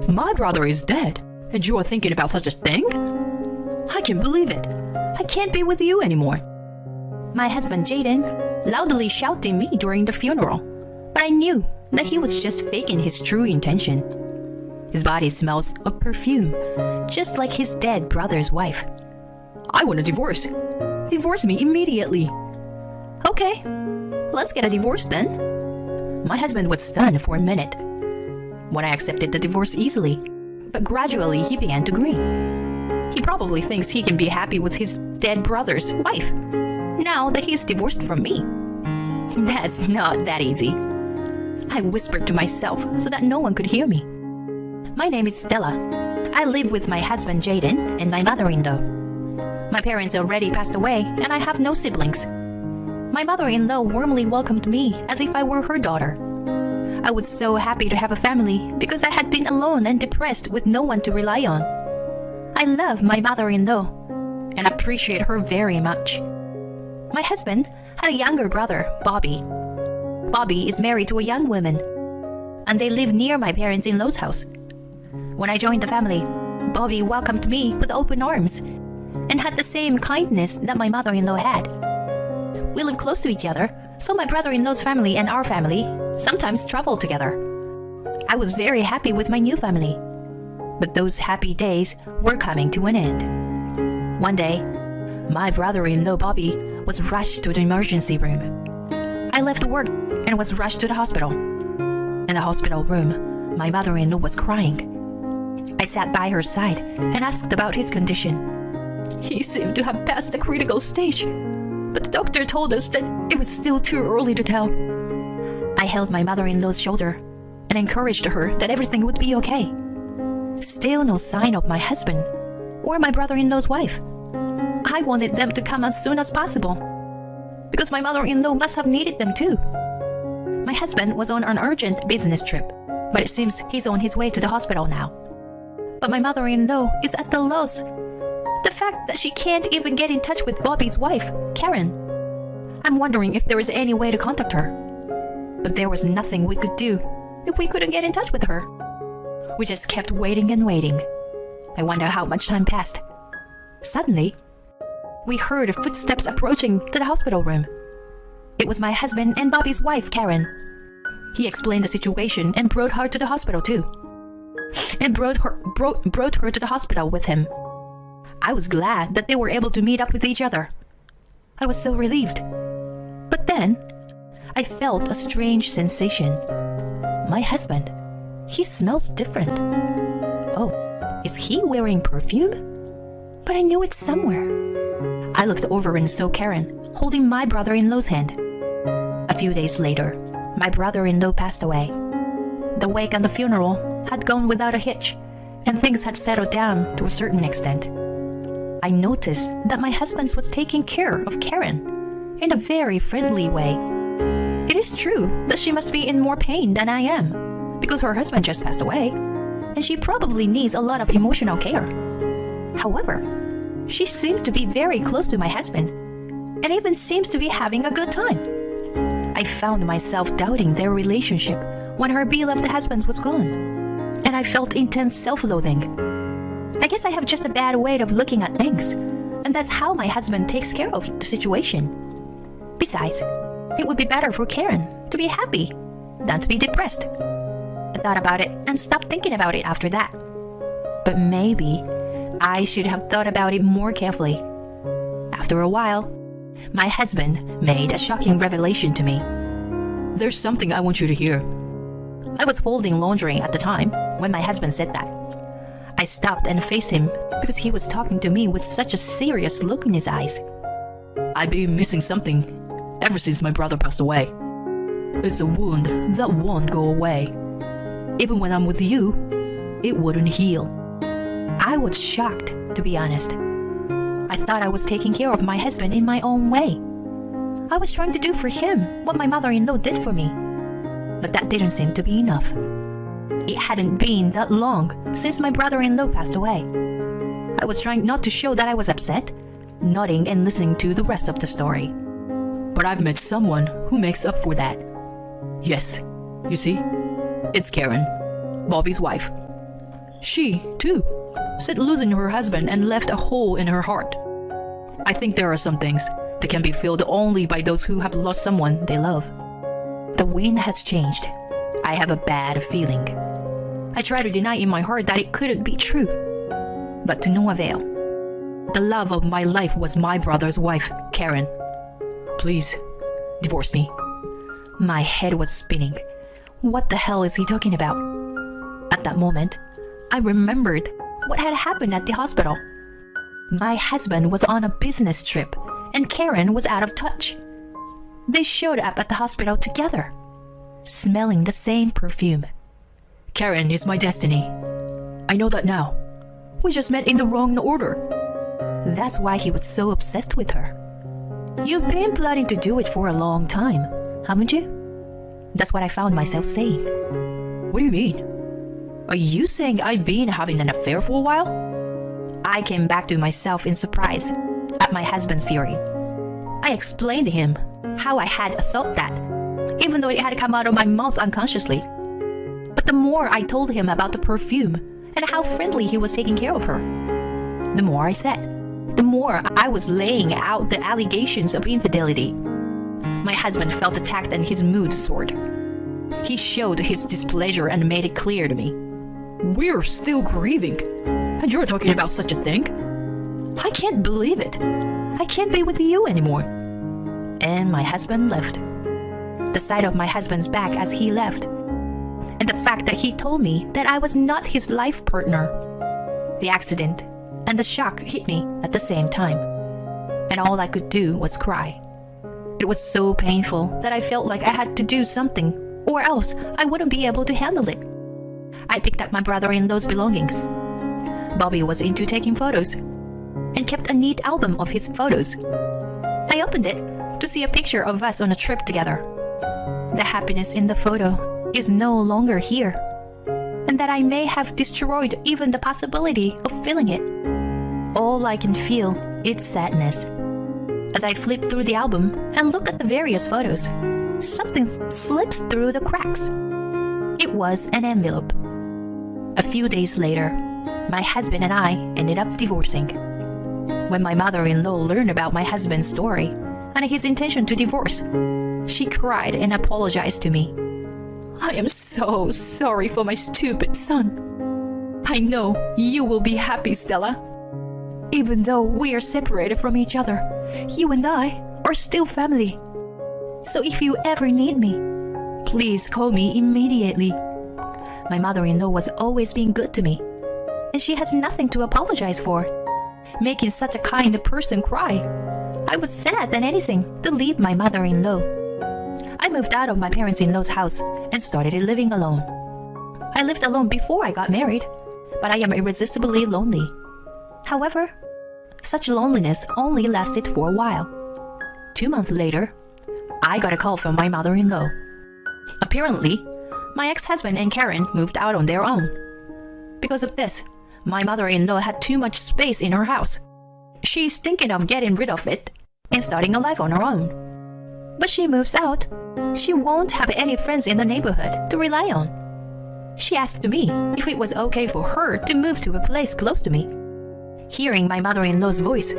My brother is dead, and you are thinking about such a thing? I can't believe it. I can't be with you anymore. My husband Jaden loudly shouted me during the funeral, but I knew that he was just faking his true intention. His body smells of perfume, just like his dead brother's wife. I want a divorce. Divorce me immediately. Okay, let's get a divorce then. My husband was stunned for a minute when I accepted the divorce easily, but gradually he began to grin. He probably thinks he can be happy with his dead brother's wife now that he's divorced from me. That's not that easy. I whispered to myself so that no one could hear me. My name is Stella. I live with my husband Jaden and my mother-in-law. My parents already passed away and I have no siblings. My mother-in-law warmly welcomed me as if I were her daughter. I was so happy to have a family because I had been alone and depressed with no one to rely on. I love my mother-in-law and appreciate her very much. My husband had a younger brother, Bobby. Bobby is married to a young woman, and they live near my parents-in-law's house. When I joined the family, Bobby welcomed me with open arms and had the same kindness that my mother-in-law had. We live close to each other, so my brother-in-law's family and our family sometimes travel together. I was very happy with my new family, but those happy days were coming to an end. One day, my brother-in-law Bobby was rushed to the emergency room. I left work and was rushed to the hospital. In the hospital room, my mother-in-law was crying. I sat by her side and asked about his condition. He seemed to have passed the critical stage, but the doctor told us that it was still too early to tell. I held my mother-in-law's shoulder and encouraged her that everything would be okay. Still no sign of my husband or my brother-in-law's wife. I wanted them to come as soon as possible because my mother-in-law must have needed them too. My husband was on an urgent business trip, but it seems he's on his way to the hospital now. But my mother-in-law is at the loss. The fact that she can't even get in touch with Bobby's wife, Karen. I'm wondering if there is any way to contact her. But there was nothing we could do if we couldn't get in touch with her. We just kept waiting and waiting. I wonder how much time passed. Suddenly, we heard footsteps approaching to the hospital room. It was my husband and Bobby's wife, Karen. He explained the situation and brought her to the hospital too. And brought her to the hospital with him. I was glad that they were able to meet up with each other. I was so relieved. But then, I felt a strange sensation. My husband, he smells different. Oh, is he wearing perfume? But I knew it somewhere. I looked over and saw Karen holding my brother-in-law's hand. A few days later, my brother-in-law passed away. The wake and the funeral had gone without a hitch, and things had settled down to a certain extent. I noticed that my husband was taking care of Karen in a very friendly way. It is true that she must be in more pain than I am, because her husband just passed away, and she probably needs a lot of emotional care. However, she seemed to be very close to my husband, and even seems to be having a good time. I found myself doubting their relationship when her beloved husband was gone, and I felt intense self-loathing. I guess I have just a bad way of looking at things, and that's how my husband takes care of the situation. Besides, it would be better for Karen to be happy than to be depressed. I thought about it and stopped thinking about it after that. But maybe I should have thought about it more carefully. After a while, my husband made a shocking revelation to me. There's something I want you to hear. I was folding laundry at the time when my husband said that. I stopped and faced him because he was talking to me with such a serious look in his eyes. I've been missing something ever since my brother passed away. It's a wound that won't go away. Even when I'm with you, it wouldn't heal. I was shocked, to be honest. I thought I was taking care of my husband in my own way. I was trying to do for him what my mother-in-law did for me. But that didn't seem to be enough. It hadn't been that long since my brother-in-law passed away. I was trying not to show that I was upset, nodding and listening to the rest of the story. But I've met someone who makes up for that. Yes, you see, it's Karen, Bobby's wife. She, too, said losing her husband and left a hole in her heart. I think there are some things that can be filled only by those who have lost someone they love. The wind has changed. I have a bad feeling. I try to deny in my heart that it couldn't be true, but to no avail. The love of my life was my brother's wife, Karen. Please, divorce me. My head was spinning. What the hell is he talking about? At that moment, I remembered what had happened at the hospital. My husband was on a business trip and Karen was out of touch. They showed up at the hospital together, smelling the same perfume. Karen is my destiny. I know that now. We just met in the wrong order. That's why he was so obsessed with her. You've been planning to do it for a long time, haven't you? That's what I found myself saying. What do you mean? Are you saying I've been having an affair for a while? I came back to myself in surprise at my husband's fury. I explained to him how I had thought that, even though it had come out of my mouth unconsciously. But the more I told him about the perfume and how friendly he was taking care of her, the more I said, the more I was laying out the allegations of infidelity. My husband felt attacked and his mood soared. He showed his displeasure and made it clear to me. We're still grieving, and you're talking about such a thing? I can't believe it. I can't be with you anymore. And my husband left. The sight of my husband's back as he left, and the fact that he told me that I was not his life partner. The accident and the shock hit me at the same time, and all I could do was cry. It was so painful that I felt like I had to do something, or else I wouldn't be able to handle it. I picked up my brother-in-law's belongings. Bobby was into taking photos and kept a neat album of his photos. I opened it to see a picture of us on a trip together. The happiness in the photo is no longer here, and that I may have destroyed even the possibility of feeling it. All I can feel is sadness. As I flip through the album and look at the various photos, something slips through the cracks. It was an envelope. A few days later, my husband and I ended up divorcing. When my mother-in-law learned about my husband's story and his intention to divorce, she cried and apologized to me. I am so sorry for my stupid son. I know you will be happy, Stella. Even though we are separated from each other, you and I are still family. So if you ever need me, please call me immediately. My mother-in-law was always being good to me, and she has nothing to apologize for. Making such a kind person cry, I was sad than anything to leave my mother-in-law. I moved out of my parents-in-law's house and started living alone. I lived alone before I got married, but I am irresistibly lonely. However, such loneliness only lasted for a while. 2 months later, I got a call from my mother-in-law. Apparently, my ex-husband and Karen moved out on their own. Because of this, my mother-in-law had too much space in her house. She's thinking of getting rid of it and starting a life on her own. But she moves out, she won't have any friends in the neighborhood to rely on. She asked me if it was okay for her to move to a place close to me. Hearing my mother-in-law's voice,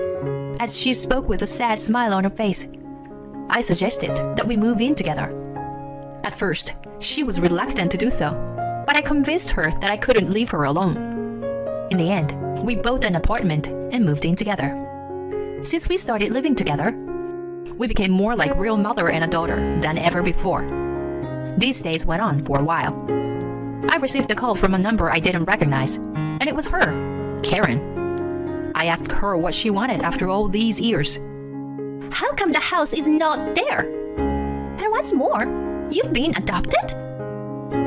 as she spoke with a sad smile on her face, I suggested that we move in together. At first, she was reluctant to do so, but I convinced her that I couldn't leave her alone. In the end, we bought an apartment and moved in together. Since we started living together, we became more like real mother and a daughter than ever before. These days went on for a while. I received a call from a number I didn't recognize, and it was her, Karen. I asked her what she wanted after all these years. How come the house is not there? And what's more, you've been adopted?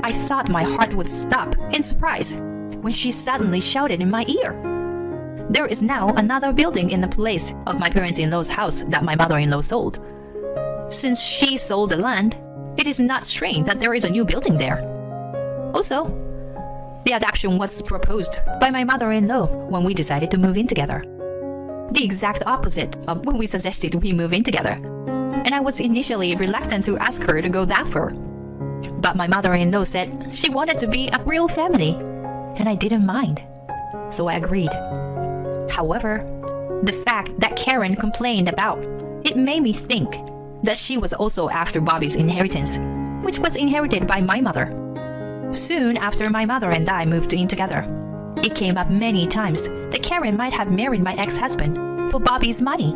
I thought my heart would stop in surprise when she suddenly shouted in my ear. There is now another building in the place of my parents-in-law's house that my mother-in-law sold. Since she sold the land, it is not strange that there is a new building there. Also, the adoption was proposed by my mother-in-law when we decided to move in together. The exact opposite of when we suggested we move in together. And I was initially reluctant to ask her to go that far. But my mother-in-law said she wanted to be a real family. and I didn't mind, so I agreed. However, the fact that Karen complained about it made me think that she was also after Bobby's inheritance, which was inherited by my mother. Soon after my mother and I moved in together, it came up many times that Karen might have married my ex-husband for Bobby's money.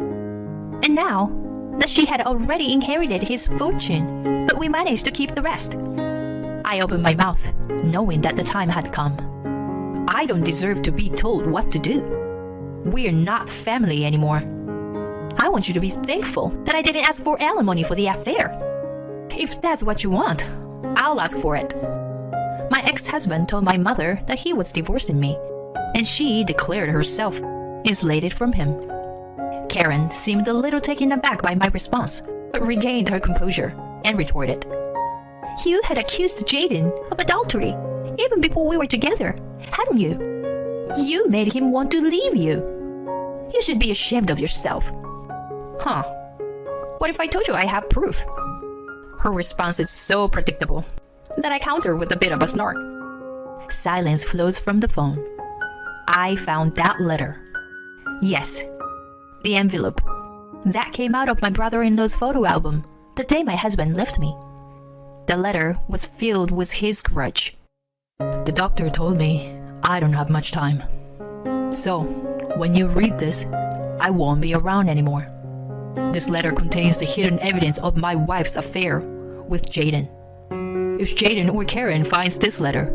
And now that she had already inherited his fortune, but we managed to keep the rest. I opened my mouth, knowing that the time had come. I don't deserve to be told what to do. We're not family anymore. I want you to be thankful that I didn't ask for alimony for the affair. If that's what you want, I'll ask for it. My ex-husband told my mother that he was divorcing me, and she declared herself insulated from him. Karen seemed a little taken aback by my response, but regained her composure and retorted. You had accused Jaden of adultery even before we were together, hadn't you? You made him want to leave you. You should be ashamed of yourself. Huh. What if I told you I have proof? Her response is so predictable that I counter with a bit of a snort. Silence flows from the phone. I found that letter. Yes, the envelope. That came out of my brother-in-law's photo album the day my husband left me. The letter was filled with his grudge. The doctor told me I don't have much time. So, when you read this, I won't be around anymore. This letter contains the hidden evidence of my wife's affair with Jaden. If Jaden or Karen finds this letter,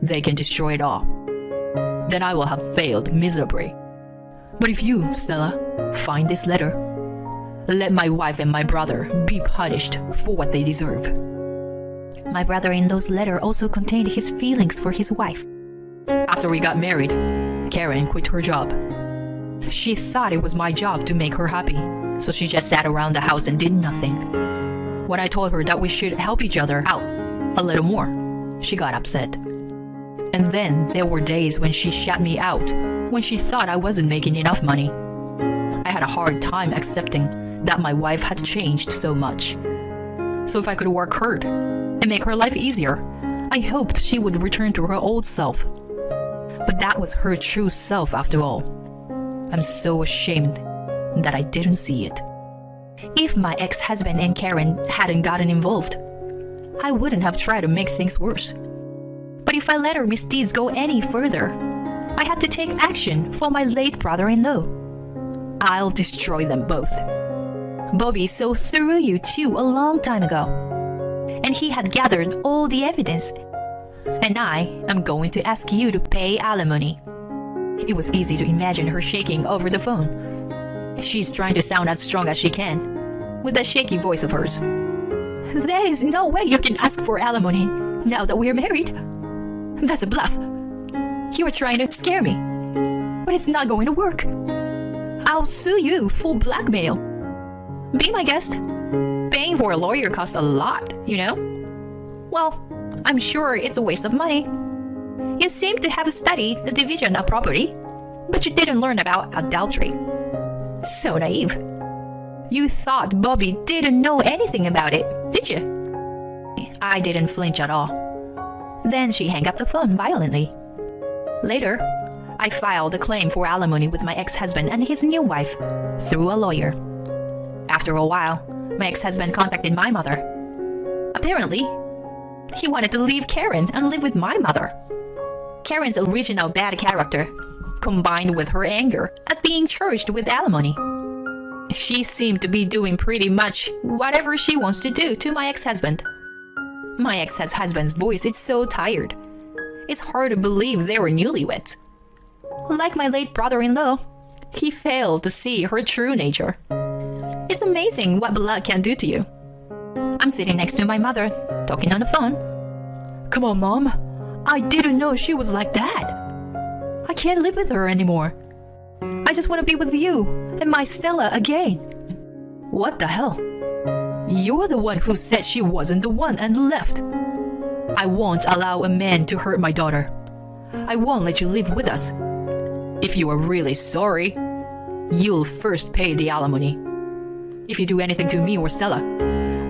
they can destroy it all. Then I will have failed miserably. But if you, Stella, find this letter, let my wife and my brother be punished for what they deserve. My brother-in-law's letter also contained his feelings for his wife. After we got married, Karen quit her job. She thought it was my job to make her happy, so she just sat around the house and did nothing. When I told her that we should help each other out a little more, she got upset. And then there were days when she shut me out when she thought I wasn't making enough money. I had a hard time accepting that my wife had changed so much. So if I could work hard and make her life easier, I hoped she would return to her old self. But that was her true self after all. I'm so ashamed that I didn't see it. If my ex-husband and Karen hadn't gotten involved, I wouldn't have tried to make things worse. But if I let her misdeeds go any further, I had to take action for my late brother-in-law. I'll destroy them both. Bobby saw through you two a long time ago, and he had gathered all the evidence. And I am going to ask you to pay alimony. It was easy to imagine her shaking over the phone. She's trying to sound as strong as she can, with that shaky voice of hers. There is no way you can ask for alimony now that we're married. That's a bluff. You are trying to scare me, but it's not going to work. I'll sue you for blackmail. Be my guest. Paying for a lawyer costs a lot, you know? Well, I'm sure it's a waste of money. You seem to have studied the division of property, but you didn't learn about adultery. So naive. You thought Bobby didn't know anything about it, did you? I didn't flinch at all. Then she hung up the phone violently. Later, I filed a claim for alimony with my ex-husband and his new wife through a lawyer. After a while, my ex-husband contacted my mother. Apparently, he wanted to leave Karen and live with my mother. Karen's original bad character, combined with her anger at being charged with alimony. She seemed to be doing pretty much whatever she wants to do to my ex-husband. My ex-husband's voice is so tired. It's hard to believe they were newlyweds. Like my late brother-in-law, he failed to see her true nature. It's amazing what blood can do to you. I'm sitting next to my mother, talking on the phone. Come on, Mom. I didn't know she was like that. I can't live with her anymore. I just want to be with you and my Stella again. What the hell? You're the one who said she wasn't the one and left. I won't allow a man to hurt my daughter. I won't let you live with us. If you are really sorry, you'll first pay the alimony. If you do anything to me or Stella,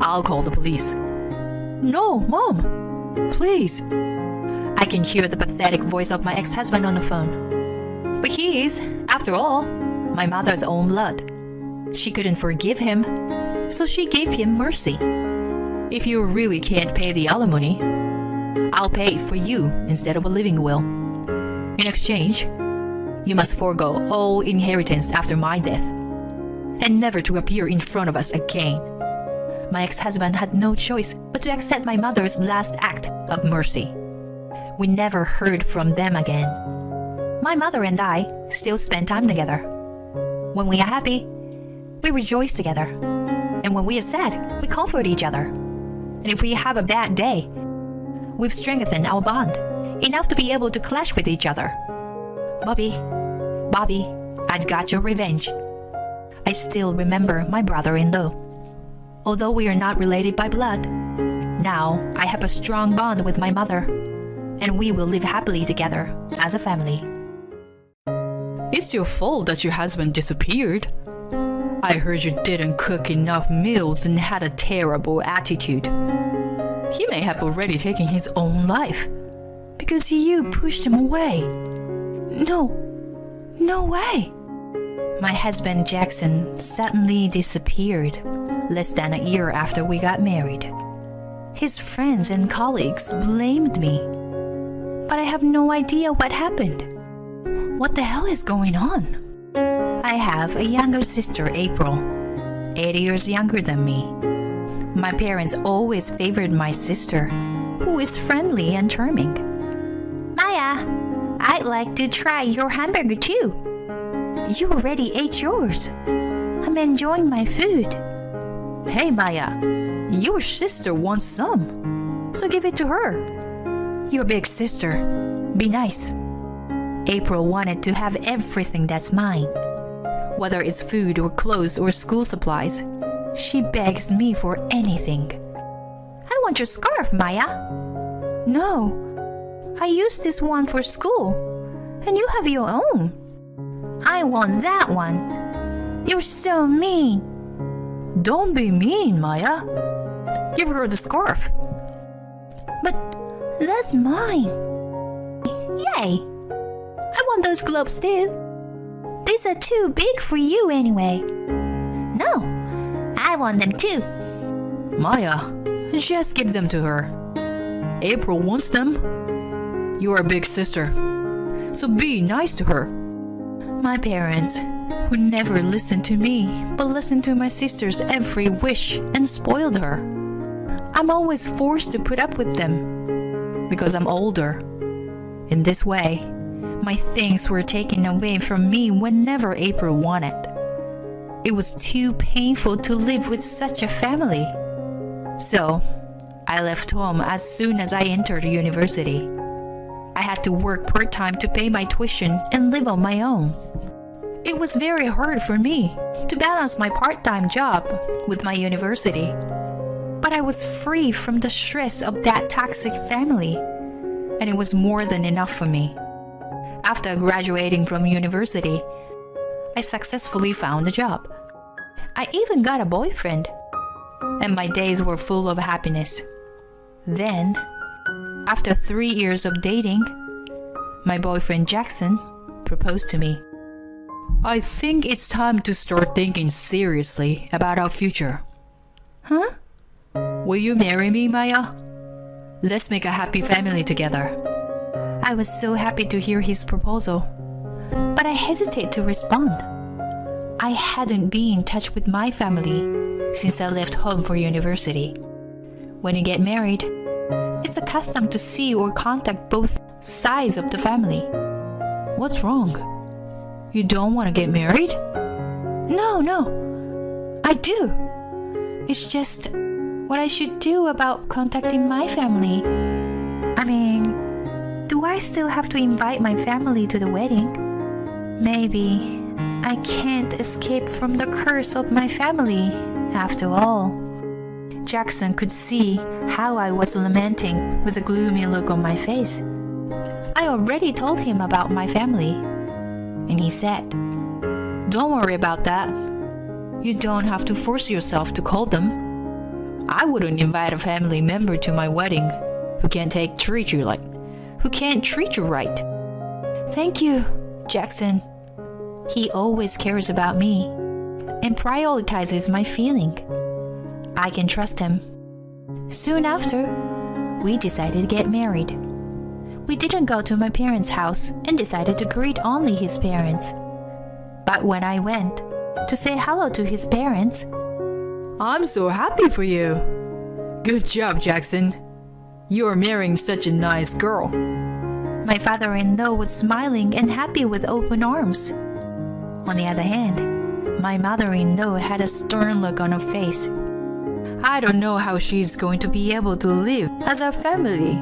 I'll call the police. No, Mom. Please. I can hear the pathetic voice of my ex-husband on the phone. But he is, after all, my mother's own blood. She couldn't forgive him, so she gave him mercy. If you really can't pay the alimony, I'll pay it for you instead of a living will. In exchange, you must forego all inheritance after my death, and never to appear in front of us again. My ex-husband had no choice but to accept my mother's last act of mercy. We never heard from them again. My mother and I still spend time together. When we are happy, we rejoice together. And when we are sad, we comfort each other. And if we have a bad day, we've strengthened our bond enough to be able to clash with each other. Bobby, I've got your revenge. I still remember my brother-in-law. Although we are not related by blood, now I have a strong bond with my mother, and we will live happily together as a family. It's your fault that your husband disappeared. I heard you didn't cook enough meals and had a terrible attitude. He may have already taken his own life because you pushed him away. No way. My husband Jackson suddenly disappeared less than a year after we got married. His friends and colleagues blamed me, but I have no idea what happened. What the hell is going on? I have a younger sister, April, 8 years younger than me. My parents always favored my sister, who is friendly and charming. Maya, I'd like to try your hamburger too. You already ate yours. I'm enjoying my food. Hey Maya, your sister wants some, so give it to her. Your big sister. Be nice. April wanted to have everything that's mine. Whether it's food or clothes or school supplies, she begs me for anything. I want your scarf, Maya. No, I use this one for school, and you have your own. I want that one. You're so mean. Don't be mean, Maya. Give her the scarf. But that's mine. Yay! I want those gloves too. These are too big for you anyway. No, I want them too. Maya, just give them to her. April wants them. You're a big sister, so be nice to her. My parents would never listen to me, but listened to my sister's every wish and spoiled her. I'm always forced to put up with them because I'm older. In this way, my things were taken away from me whenever April wanted. It was too painful to live with such a family. So, I left home as soon as I entered university. I had to work part-time to pay my tuition and live on my own. It was very hard for me to balance my part-time job with my university. But I was free from the stress of that toxic family, and it was more than enough for me. After graduating from university, I successfully found a job. I even got a boyfriend, and my days were full of happiness. Then, after 3 years of dating, my boyfriend Jackson proposed to me. I think it's time to start thinking seriously about our future. Huh? Will you marry me, Maya? Let's make a happy family together. I was so happy to hear his proposal, but I hesitate to respond. I hadn't been in touch with my family since I left home for university. When you get married, it's a custom to see or contact both sides of the family. What's wrong? You don't want to get married? No. I do. It's just what I should do about contacting my family. I mean, do I still have to invite my family to the wedding? Maybe I can't escape from the curse of my family after all. Jackson could see how I was lamenting with a gloomy look on my face. I already told him about my family, and he said, "Don't worry about that. You don't have to force yourself to call them. I wouldn't invite a family member to my wedding who can't treat you like who can't treat you right. Thank you, Jackson. He always cares about me and prioritizes my feeling. I can trust him. Soon after, we decided to get married. We didn't go to my parents' house and decided to greet only his parents. But when I went to say hello to his parents, I'm so happy for you. Good job, Jackson. You are marrying such a nice girl. My father-in-law was smiling and happy with open arms. On the other hand, my mother-in-law had a stern look on her face. I don't know how she's going to be able to live as a family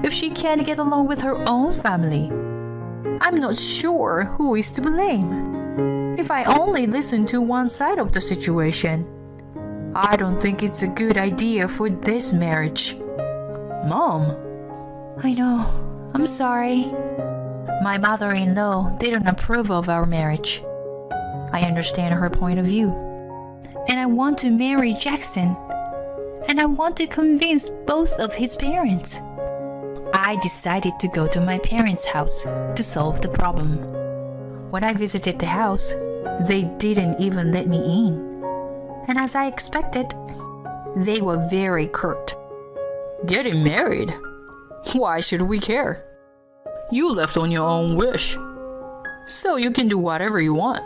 if she can't get along with her own family. I'm not sure who is to blame. If I only listen to one side of the situation, I don't think it's a good idea for this marriage. Mom. I know. I'm sorry. My mother-in-law didn't approve of our marriage. I understand her point of view. And I want to marry Jackson. And I want to convince both of his parents. I decided to go to my parents' house to solve the problem. When I visited the house, they didn't even let me in. And as I expected, they were very curt. Getting married? Why should we care? You left on your own wish, so you can do whatever you want.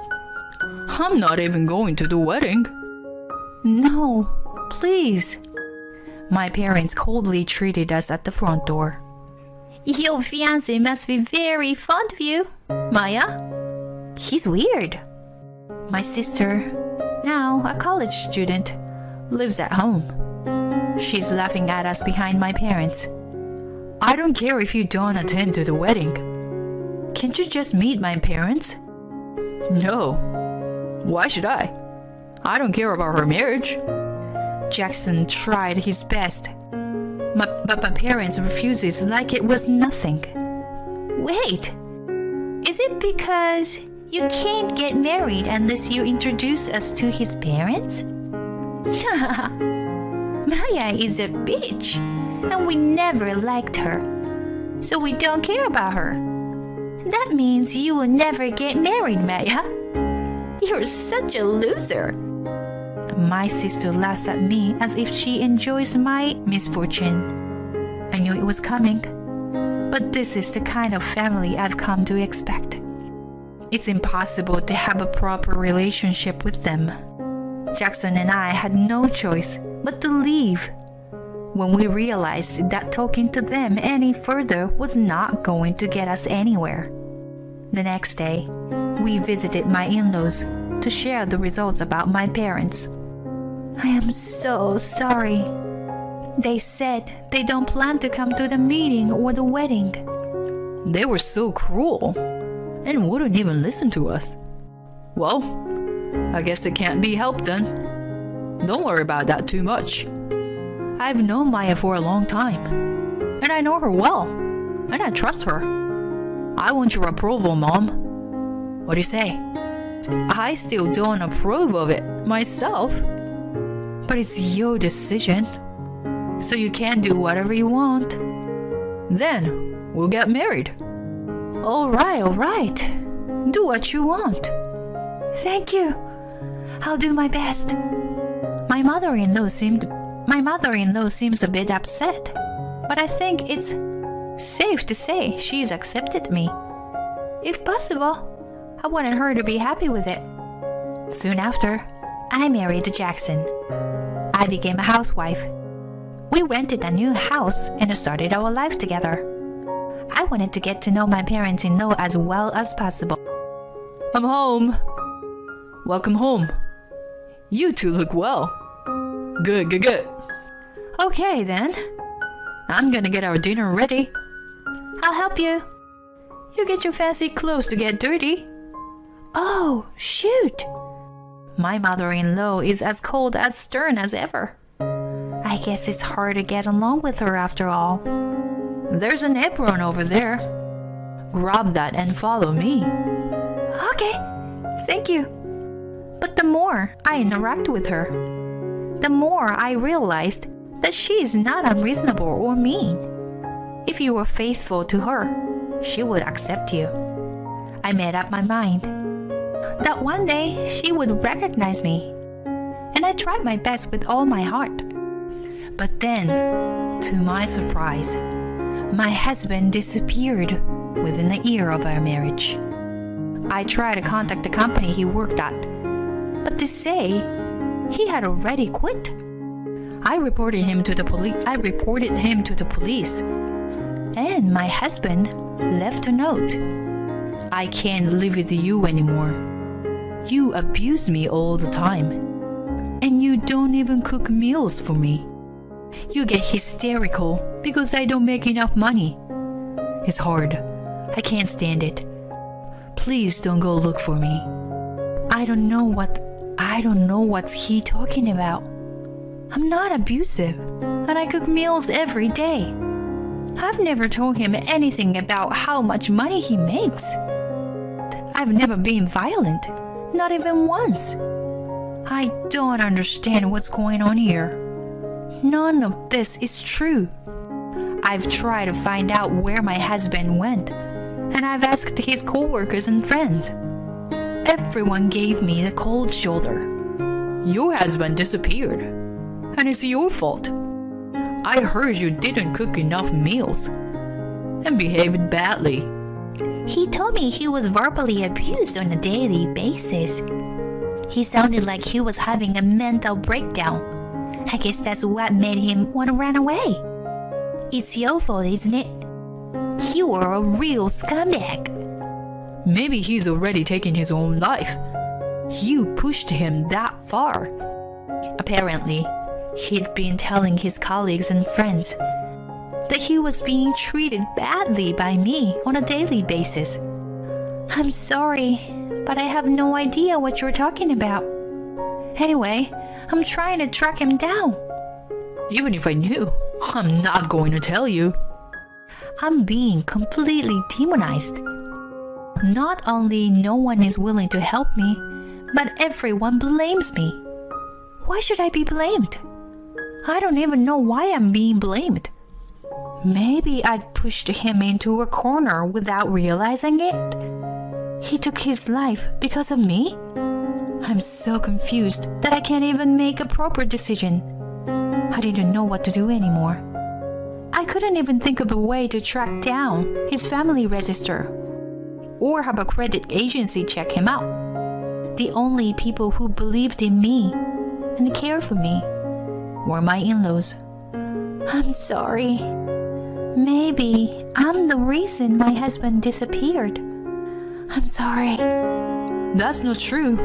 I'm not even going to the wedding. No, please. My parents coldly treated us at the front door. Your fiancé must be very fond of you, Maya. He's weird. My sister, now a college student, lives at home. She's laughing at us behind my parents. I don't care if you don't attend to the wedding. Can't you just meet my parents? No. Why should I? I don't care about her marriage. Jackson tried his best. But my parents refuses like it was nothing. Wait. Is it because you can't get married unless you introduce us to his parents? Maya is a bitch, and we never liked her, so we don't care about her. That means you will never get married, Maya. You're such a loser. My sister laughs at me as if she enjoys my misfortune. I knew it was coming, but this is the kind of family I've come to expect. It's impossible to have a proper relationship with them. Jackson and I had no choice but to leave when we realized that talking to them any further was not going to get us anywhere. The next day, we visited my in-laws to share the results about my parents. I am so sorry. They said they don't plan to come to the meeting or the wedding. They were so cruel and wouldn't even listen to us. Well, I guess it can't be helped then. Don't worry about that too much. I've known Maya for a long time, and I know her well, and I trust her. I want your approval, Mom. What do you say? I still don't approve of it myself, but it's your decision, so you can do whatever you want. Then we'll get married. All right. Do what you want. Thank you. I'll do my best. My mother-in-law seems a bit upset, but I think it's safe to say she's accepted me. If possible, I wanted her to be happy with it. Soon after, I married Jackson. I became a housewife. We rented a new house and started our life together. I wanted to get to know my parents-in-law as well as possible. I'm home. Welcome home. You two look well. Good. Okay then. I'm gonna get our dinner ready. I'll help you. You get your fancy clothes to get dirty. Oh, shoot. My mother-in-law is as cold as stern as ever. I guess it's hard to get along with her after all. There's an apron over there. Grab that and follow me. Okay, thank you. But the more I interact with her, the more I realized that she is not unreasonable or mean. If you were faithful to her, she would accept you. I made up my mind that one day she would recognize me, and I tried my best with all my heart. But then, to my surprise, my husband disappeared within a year of our marriage. I tried to contact the company he worked at, but they say he had already quit. I reported him to the police, and my husband left a note. I can't live with you anymore. You abuse me all the time, and you don't even cook meals for me. You get hysterical because I don't make enough money. It's hard. I can't stand it. Please don't go look for me. I don't know what's he talking about. I'm not abusive, and I cook meals every day. I've never told him anything about how much money he makes. I've never been violent, not even once. I don't understand what's going on here. None of this is true. I've tried to find out where my husband went, and I've asked his co-workers and friends. Everyone gave me the cold shoulder. Your husband disappeared, and it's your fault. I heard you didn't cook enough meals and behaved badly. He told me he was verbally abused on a daily basis. He sounded like he was having a mental breakdown. I guess that's what made him want to run away. It's your fault, isn't it? You are a real scumbag. Maybe he's already taken his own life. You pushed him that far. Apparently, he'd been telling his colleagues and friends that he was being treated badly by me on a daily basis. I'm sorry, but I have no idea what you're talking about. Anyway, I'm trying to track him down. Even if I knew, I'm not going to tell you. I'm being completely demonized. Not only no one is willing to help me, but everyone blames me. Why should I be blamed? I don't even know why I'm being blamed. Maybe I pushed him into a corner without realizing it. He took his life because of me? I'm so confused that I can't even make a proper decision. I didn't know what to do anymore. I couldn't even think of a way to track down his family register or have a credit agency check him out. The only people who believed in me and cared for me were my in-laws. I'm sorry. Maybe I'm the reason my husband disappeared. I'm sorry. That's not true.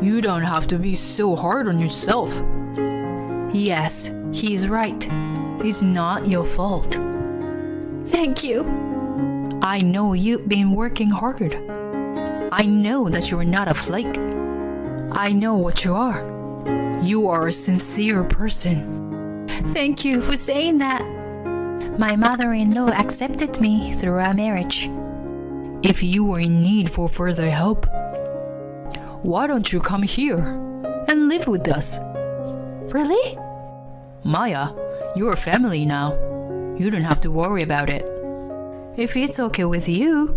You don't have to be so hard on yourself. Yes, he's right. It's not your fault. Thank you. I know you've been working hard. I know that you're not a flake. I know what you are. You are a sincere person. Thank you for saying that. My mother-in-law accepted me through our marriage. If you are in need for further help, why don't you come here and live with us? Really? Maya, you're a family now. You don't have to worry about it. If it's okay with you,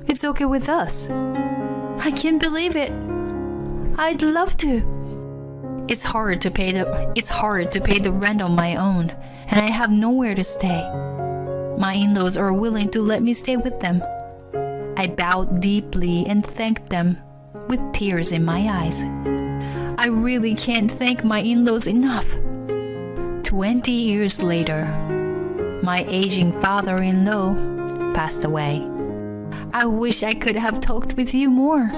it's okay with us. I can't believe it. I'd love to. It's hard to pay the rent on my own, and I have nowhere to stay. My in-laws are willing to let me stay with them. I bowed deeply and thanked them with tears in my eyes. I really can't thank my in-laws enough. 20 years later, my aging father-in-law passed away. I wish I could have talked with you more.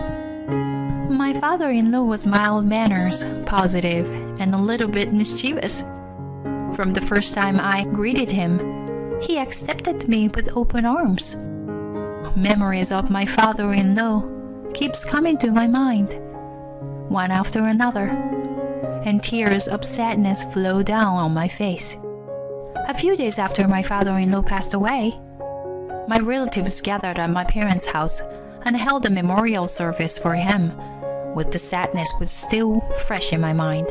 My father-in-law was mild manners, positive, and a little bit mischievous. From the first time I greeted him, he accepted me with open arms. Memories of my father-in-law keeps coming to my mind, one after another, and tears of sadness flow down on my face. A few days after my father-in-law passed away, my relatives gathered at my parents' house and held a memorial service for him, with the sadness was still fresh in my mind.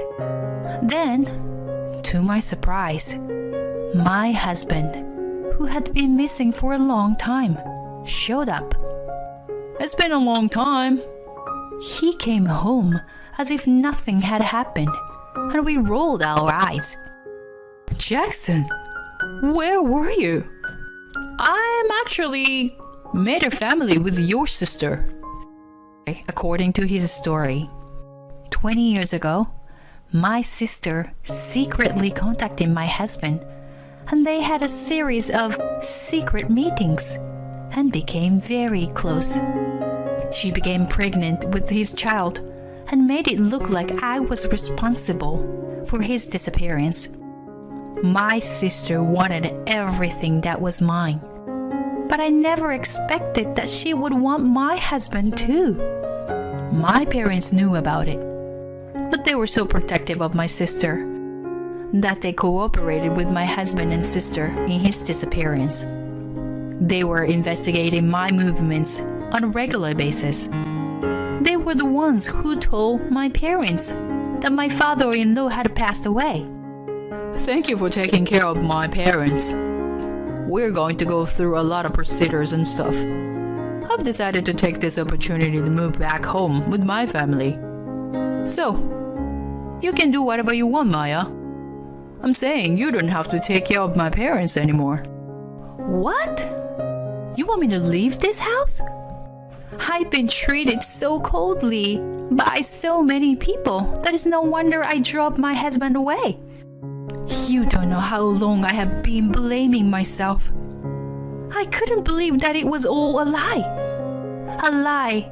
Then, to my surprise, my husband, who had been missing for a long time, showed up. It's been a long time. He came home as if nothing had happened, and we rolled our eyes. Jackson, where were you? I'm actually made a family with your sister. According to his story, 20 years ago, my sister secretly contacted my husband, and they had a series of secret meetings and became very close. She became pregnant with his child and made it look like I was responsible for his disappearance. My sister wanted everything that was mine, but I never expected that she would want my husband too. My parents knew about it, but they were so protective of my sister that they cooperated with my husband and sister in his disappearance. They were investigating my movements on a regular basis. They were the ones who told my parents that my father-in-law had passed away. Thank you for taking care of my parents. We're going to go through a lot of procedures and stuff. I've decided to take this opportunity to move back home with my family. So, you can do whatever you want, Maya. I'm saying you don't have to take care of my parents anymore. What? You want me to leave this house? I've been treated so coldly by so many people that it's no wonder I dropped my husband away. You don't know how long I have been blaming myself. I couldn't believe that it was all a lie. A lie.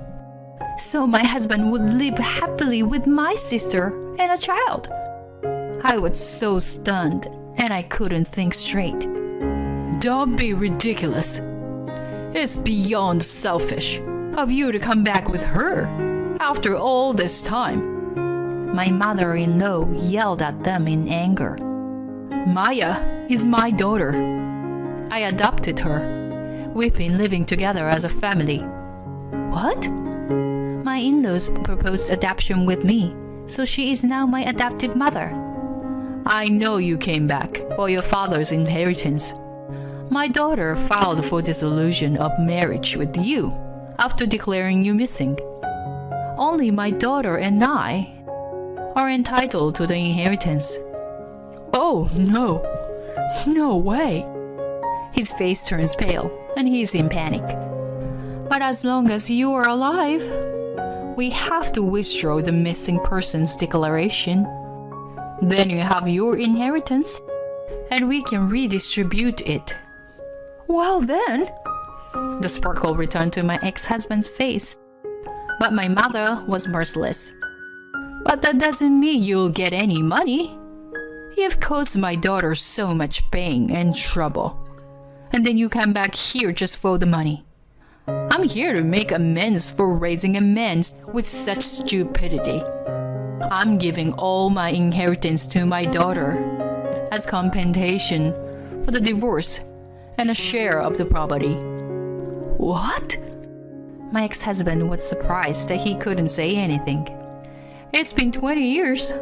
So my husband would live happily with my sister and a child. I was so stunned and I couldn't think straight. Don't be ridiculous. It's beyond selfish of you to come back with her after all this time. My mother-in-law yelled at them in anger. Maya is my daughter. I adopted her. We've been living together as a family. What? My in-laws proposed adoption with me, so she is now my adopted mother. I know you came back for your father's inheritance. My daughter filed for dissolution of marriage with you after declaring you missing. Only my daughter and I are entitled to the inheritance. Oh, no. No way. His face turns pale and he's in panic. But as long as you are alive, we have to withdraw the missing persons declaration. Then you have your inheritance and we can redistribute it. Well then, the sparkle returned to my ex-husband's face. But my mother was merciless. But that doesn't mean you'll get any money. You've caused my daughter so much pain and trouble. And then you come back here just for the money. I'm here to make amends for raising a man with such stupidity. I'm giving all my inheritance to my daughter as compensation for the divorce and a share of the property. What? My ex-husband was surprised that he couldn't say anything. It's been 20 years,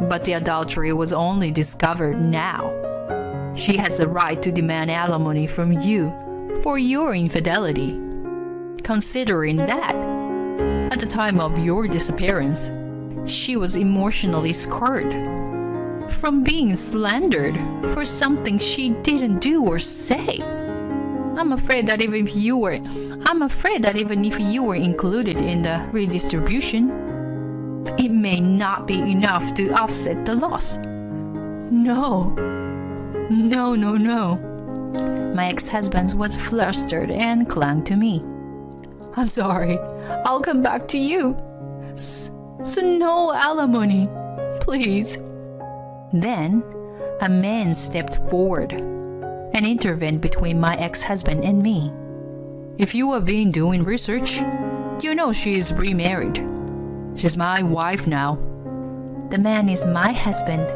but the adultery was only discovered now. She has the right to demand alimony from you for your infidelity. Considering that, at the time of your disappearance, she was emotionally scarred from being slandered for something she didn't do or say. I'm afraid that even if you were included in the redistribution, it may not be enough to offset the loss. No. My ex-husband was flustered and clung to me. I'm sorry. I'll come back to you. So no alimony, please. Then, a man stepped forward and intervened between my ex-husband and me. If you have been doing research, you know she is remarried. She's my wife now. The man is my husband.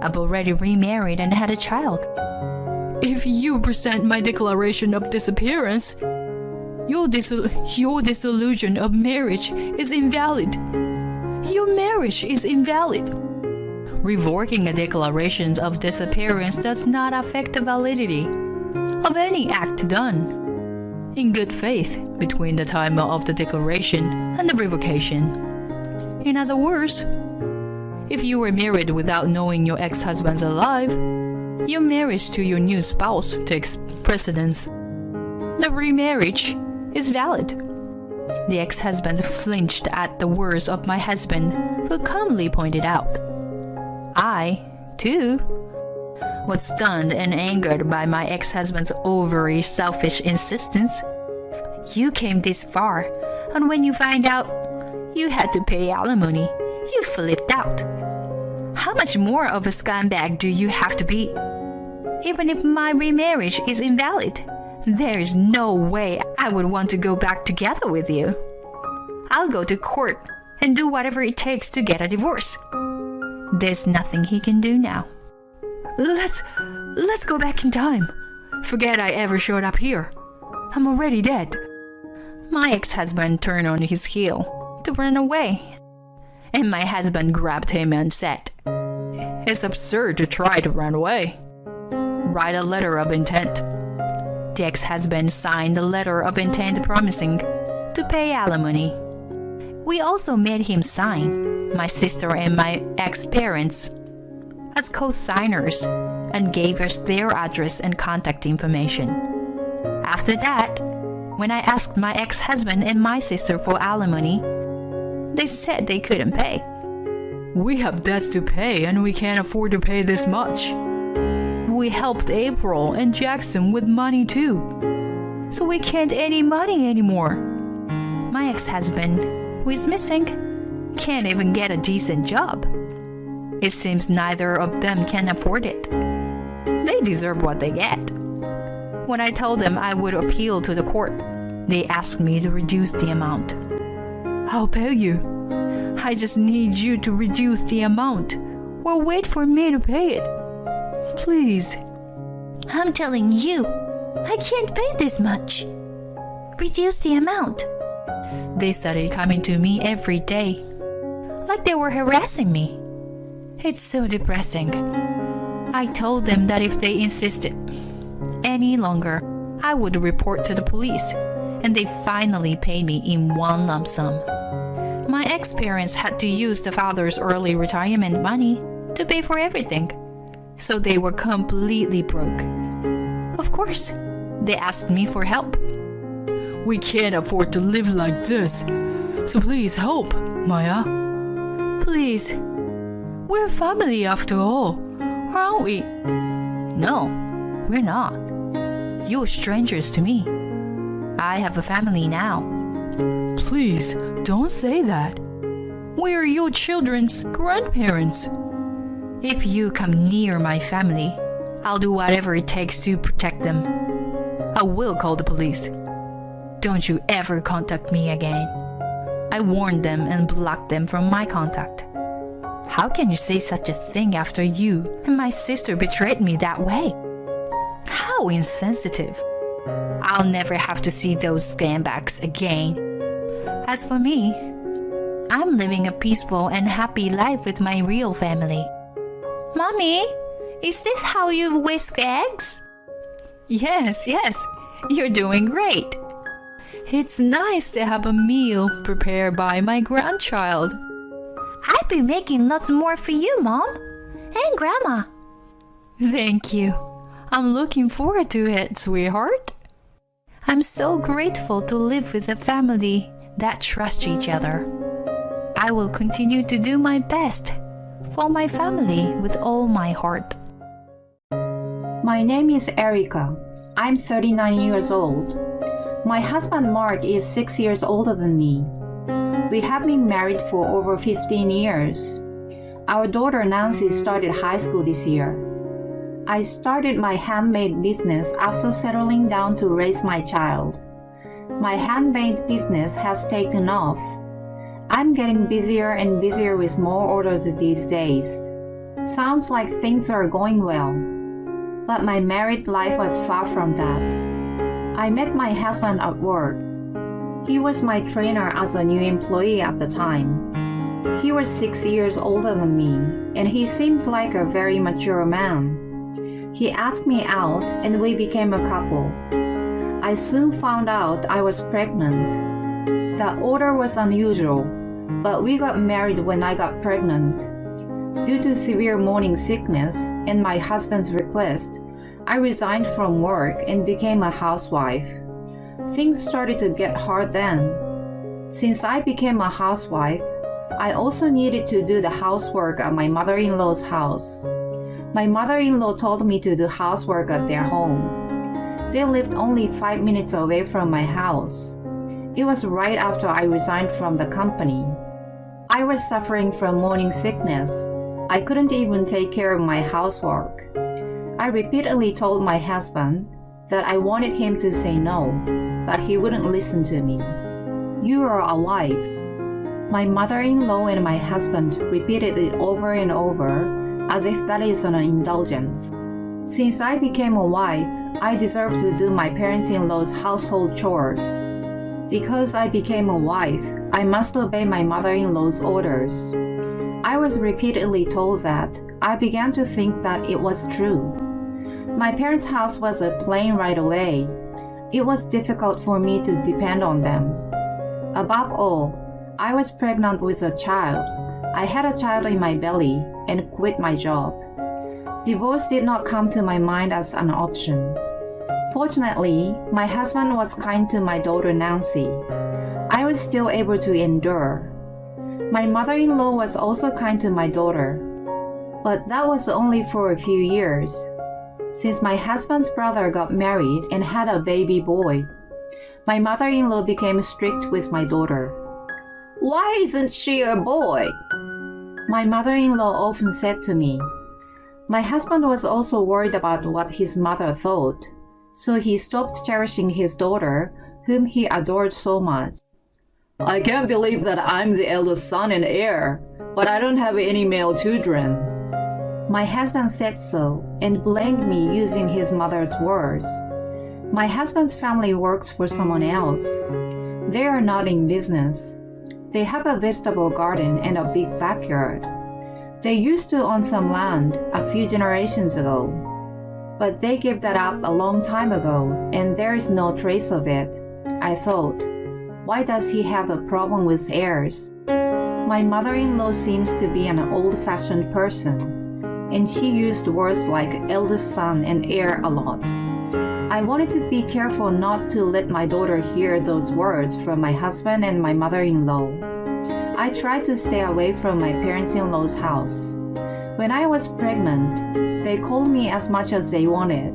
I've already remarried and had a child. If you present my declaration of disappearance, your dissolution of marriage is invalid. Your marriage is invalid. Revoking a declaration of disappearance does not affect the validity of any act done in good faith between the time of the declaration and the revocation. In other words, if you were married without knowing your ex-husband's alive, your marriage to your new spouse takes precedence. The remarriage is valid. The ex-husband flinched at the words of my husband, who calmly pointed out. I, too, was stunned and angered by my ex-husband's overly selfish insistence. You came this far, and when you find out you had to pay alimony, you flipped out. How much more of a scumbag do you have to be? Even if my remarriage is invalid, there is no way I would want to go back together with you. I'll go to court and do whatever it takes to get a divorce. There's nothing he can do now. Let's go back in time. Forget I ever showed up here. I'm already dead. My ex-husband turned on his heel to run away, and my husband grabbed him and said, "It's absurd to try to run away. Write a letter of intent." The ex-husband signed the letter of intent promising to pay alimony. We also made him sign, my sister and my ex-parents, as co-signers, and gave us their address and contact information. After that, when I asked my ex-husband and my sister for alimony, they said they couldn't pay. "We have debts to pay and we can't afford to pay this much. We helped April and Jackson with money too, so we can't any money anymore." My ex-husband, who is missing, can't even get a decent job. It seems neither of them can afford it. They deserve what they get. When I told them I would appeal to the court, they asked me to reduce the amount. "I'll pay you. I just need you to reduce the amount, or wait for me to pay it. Please." I'm telling you, I can't pay this much. Reduce the amount. They started coming to me every day, like they were harassing me. It's so depressing. I told them that if they insisted any longer, I would report to the police, and they finally paid me in one lump sum. My ex-parents had to use the father's early retirement money to pay for everything, so they were completely broke. Of course, they asked me for help. "We can't afford to live like this, so please help, Maya. Please. We're family after all, aren't we?" "No, we're not. You're strangers to me. I have a family now." "Please, don't say that. We're your children's grandparents. If you come near my family, I'll do whatever it takes to protect them. I will call the police. Don't you ever contact me again." I warned them and blocked them from my contact. How can you say such a thing after you and my sister betrayed me that way? How insensitive. I'll never have to see those scumbags again. As for me, I'm living a peaceful and happy life with my real family. Mommy, is this how you whisk eggs? Yes, you're doing great. It's nice to have a meal prepared by my grandchild. I'll be making lots more for you, Mom, and Grandma. Thank you. I'm looking forward to it, sweetheart. I'm so grateful to live with a family that trusts each other. I will continue to do my best for my family with all my heart. My name is Erica. I'm 39 years old. My husband Mark is 6 years older than me. We have been married for over 15 years. Our daughter Nancy started high school this year. I started my handmade business after settling down to raise my child. My handmade business has taken off. I'm getting busier and busier with more orders these days. Sounds like things are going well. But my married life was far from that. I met my husband at work. He was my trainer as a new employee at the time. He was 6 years older than me, and he seemed like a very mature man. He asked me out and we became a couple. I soon found out I was pregnant. The order was unusual, but we got married when I got pregnant. Due to severe morning sickness and my husband's request, I resigned from work and became a housewife. Things started to get hard then. Since I became a housewife, I also needed to do the housework at my mother-in-law's house. My mother-in-law told me to do housework at their home. They lived only 5 minutes away from my house. It was right after I resigned from the company. I was suffering from morning sickness. I couldn't even take care of my housework. I repeatedly told my husband that I wanted him to say no, but he wouldn't listen to me. "You are a wife." My mother-in-law and my husband repeated it over and over as if that is an indulgence. Since I became a wife, I deserve to do my parents-in-law's household chores. Because I became a wife, I must obey my mother-in-law's orders. I was repeatedly told that. I began to think that it was true. My parents' house was a plane right away. It was difficult for me to depend on them. Above all, I was pregnant with a child. I had a child in my belly and quit my job. Divorce did not come to my mind as an option. Fortunately, my husband was kind to my daughter Nancy. I was still able to endure. My mother-in-law was also kind to my daughter, but that was only for a few years. Since my husband's brother got married and had a baby boy, my mother-in-law became strict with my daughter. "Why isn't she a boy?" my mother-in-law often said to me. My husband was also worried about what his mother thought, so he stopped cherishing his daughter, whom he adored so much. "I can't believe that I'm the eldest son and heir, but I don't have any male children." My husband said so and blamed me using his mother's words. My husband's family works for someone else. They are not in business. They have a vegetable garden and a big backyard. They used to own some land a few generations ago, but they gave that up a long time ago and there is no trace of it. I thought, why does he have a problem with heirs? My mother-in-law seems to be an old-fashioned person, and she used words like eldest son and heir a lot. I wanted to be careful not to let my daughter hear those words from my husband and my mother-in-law. I tried to stay away from my parents-in-law's house. When I was pregnant, they called me as much as they wanted.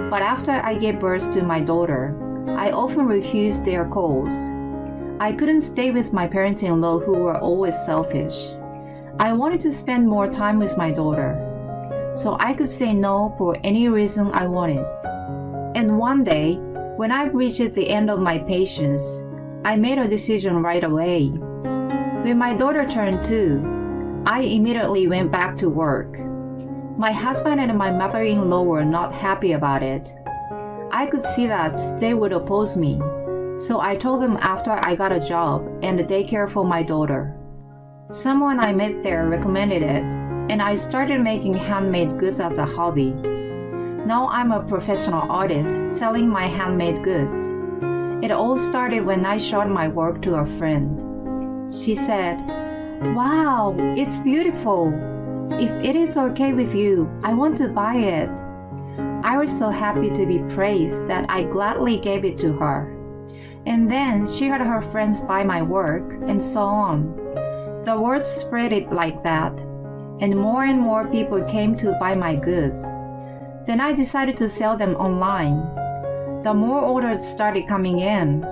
But after I gave birth to my daughter, I often refused their calls. I couldn't stay with my parents-in-law who were always selfish. I wanted to spend more time with my daughter, so I could say no for any reason I wanted. And one day, when I reached the end of my patience, I made a decision right away. When my daughter turned 2, I immediately went back to work. My husband and my mother-in-law were not happy about it. I could see that they would oppose me, so I told them after I got a job and a daycare for my daughter. Someone I met there recommended it, and I started making handmade goods as a hobby. Now I'm a professional artist selling my handmade goods. It all started when I showed my work to a friend. She said, "Wow, it's beautiful. If it is okay with you, I want to buy it." I was so happy to be praised that I gladly gave it to her. And then she had her friends buy my work, and so on. The word spread it like that, and more people came to buy my goods. Then I decided to sell them online. The more orders started coming in.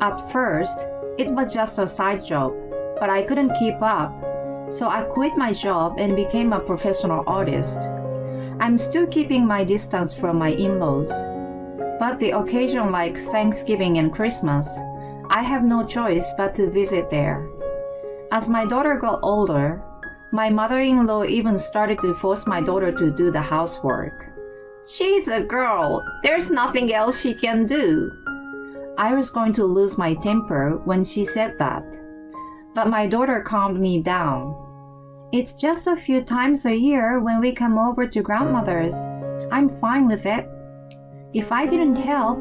At first, it was just a side job, but I couldn't keep up, so I quit my job and became a professional artist. I'm still keeping my distance from my in-laws, but the occasion like Thanksgiving and Christmas, I have no choice but to visit there. As my daughter got older, my mother-in-law even started to force my daughter to do the housework. "She's a girl. There's nothing else she can do." I was going to lose my temper when she said that, but my daughter calmed me down. "It's just a few times a year when we come over to grandmother's. I'm fine with it. If I didn't help,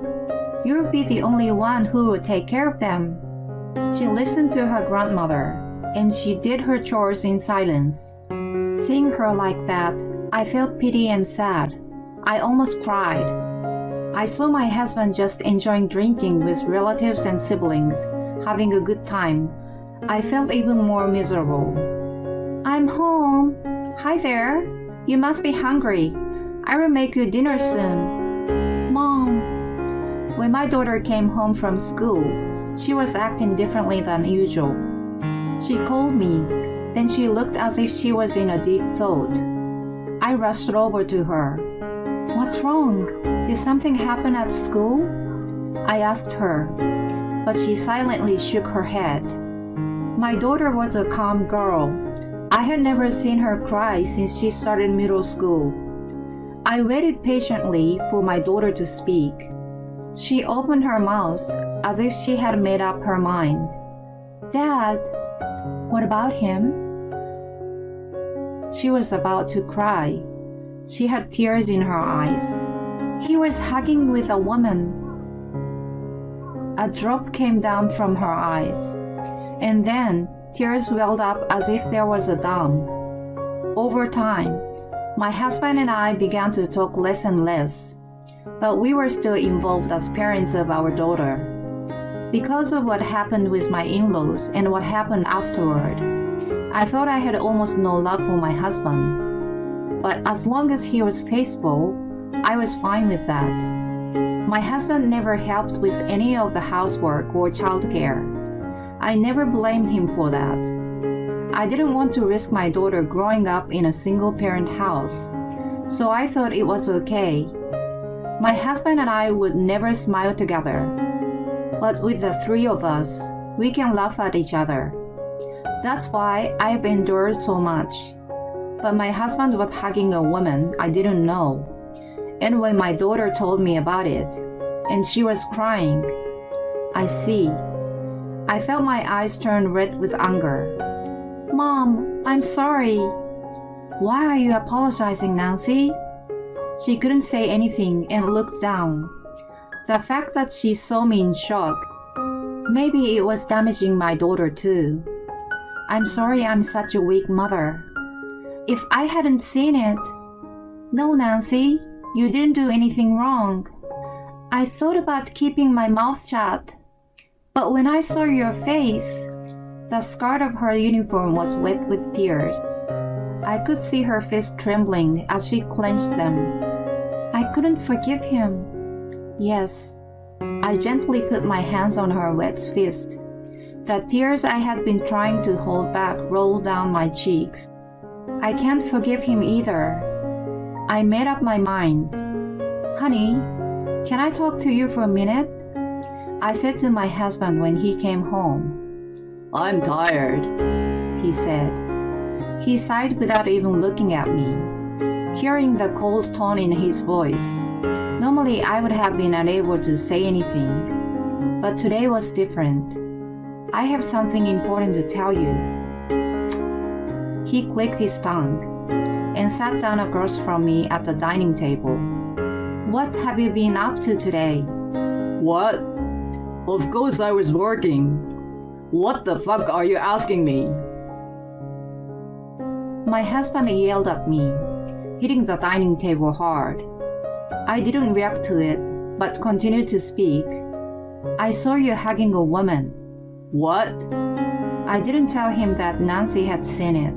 you'd be the only one who would take care of them." She listened to her grandmother, and she did her chores in silence. Seeing her like that, I felt pity and sad. I almost cried. I saw my husband just enjoying drinking with relatives and siblings, having a good time. I felt even more miserable. "I'm home. Hi there. You must be hungry. I will make you dinner soon." "Mom." When my daughter came home from school, she was acting differently than usual. She called me, then she looked as if she was in a deep thought. I rushed over to her. "What's wrong? Did something happen at school?" I asked her, but she silently shook her head. My daughter was a calm girl. I had never seen her cry since she started middle school. I waited patiently for my daughter to speak. She opened her mouth as if she had made up her mind. "Dad, what about him?" She was about to cry. She had tears in her eyes. "He was hugging with a woman." A drop came down from her eyes, and then tears welled up as if there was a dam. Over time, my husband and I began to talk less and less, but we were still involved as parents of our daughter. Because of what happened with my in-laws and what happened afterward, I thought I had almost no love for my husband. But as long as he was faithful, I was fine with that. My husband never helped with any of the housework or childcare. I never blamed him for that. I didn't want to risk my daughter growing up in a single-parent house, so I thought it was okay. My husband and I would never smile together, but with the three of us, we can laugh at each other. That's why I've endured so much. But my husband was hugging a woman I didn't know, and when my daughter told me about it, and she was crying, I see. I felt my eyes turn red with anger. "Mom, I'm sorry." "Why are you apologizing, Nancy?" She couldn't say anything and looked down. The fact that she saw me in shock, maybe it was damaging my daughter too. "I'm sorry I'm such a weak mother. If I hadn't seen it..." "No, Nancy, you didn't do anything wrong. I thought about keeping my mouth shut. But when I saw your face..." The skirt of her uniform was wet with tears. I could see her fist trembling as she clenched them. I couldn't forgive him. Yes. I gently put my hands on her wet fist. The tears I had been trying to hold back rolled down my cheeks. I can't forgive him either. I made up my mind. "Honey, can I talk to you for a minute?" I said to my husband when he came home. "I'm tired," he said. He sighed without even looking at me. Hearing the cold tone in his voice, normally I would have been unable to say anything, but today was different. "I have something important to tell you." He clicked his tongue and sat down across from me at the dining table. "What have you been up to today?" What? Of course I was working. What the fuck are you asking me? My husband yelled at me, hitting the dining table hard. I didn't react to it, but continued to speak. "I saw you hugging a woman." What? I didn't tell him that Nancy had seen it.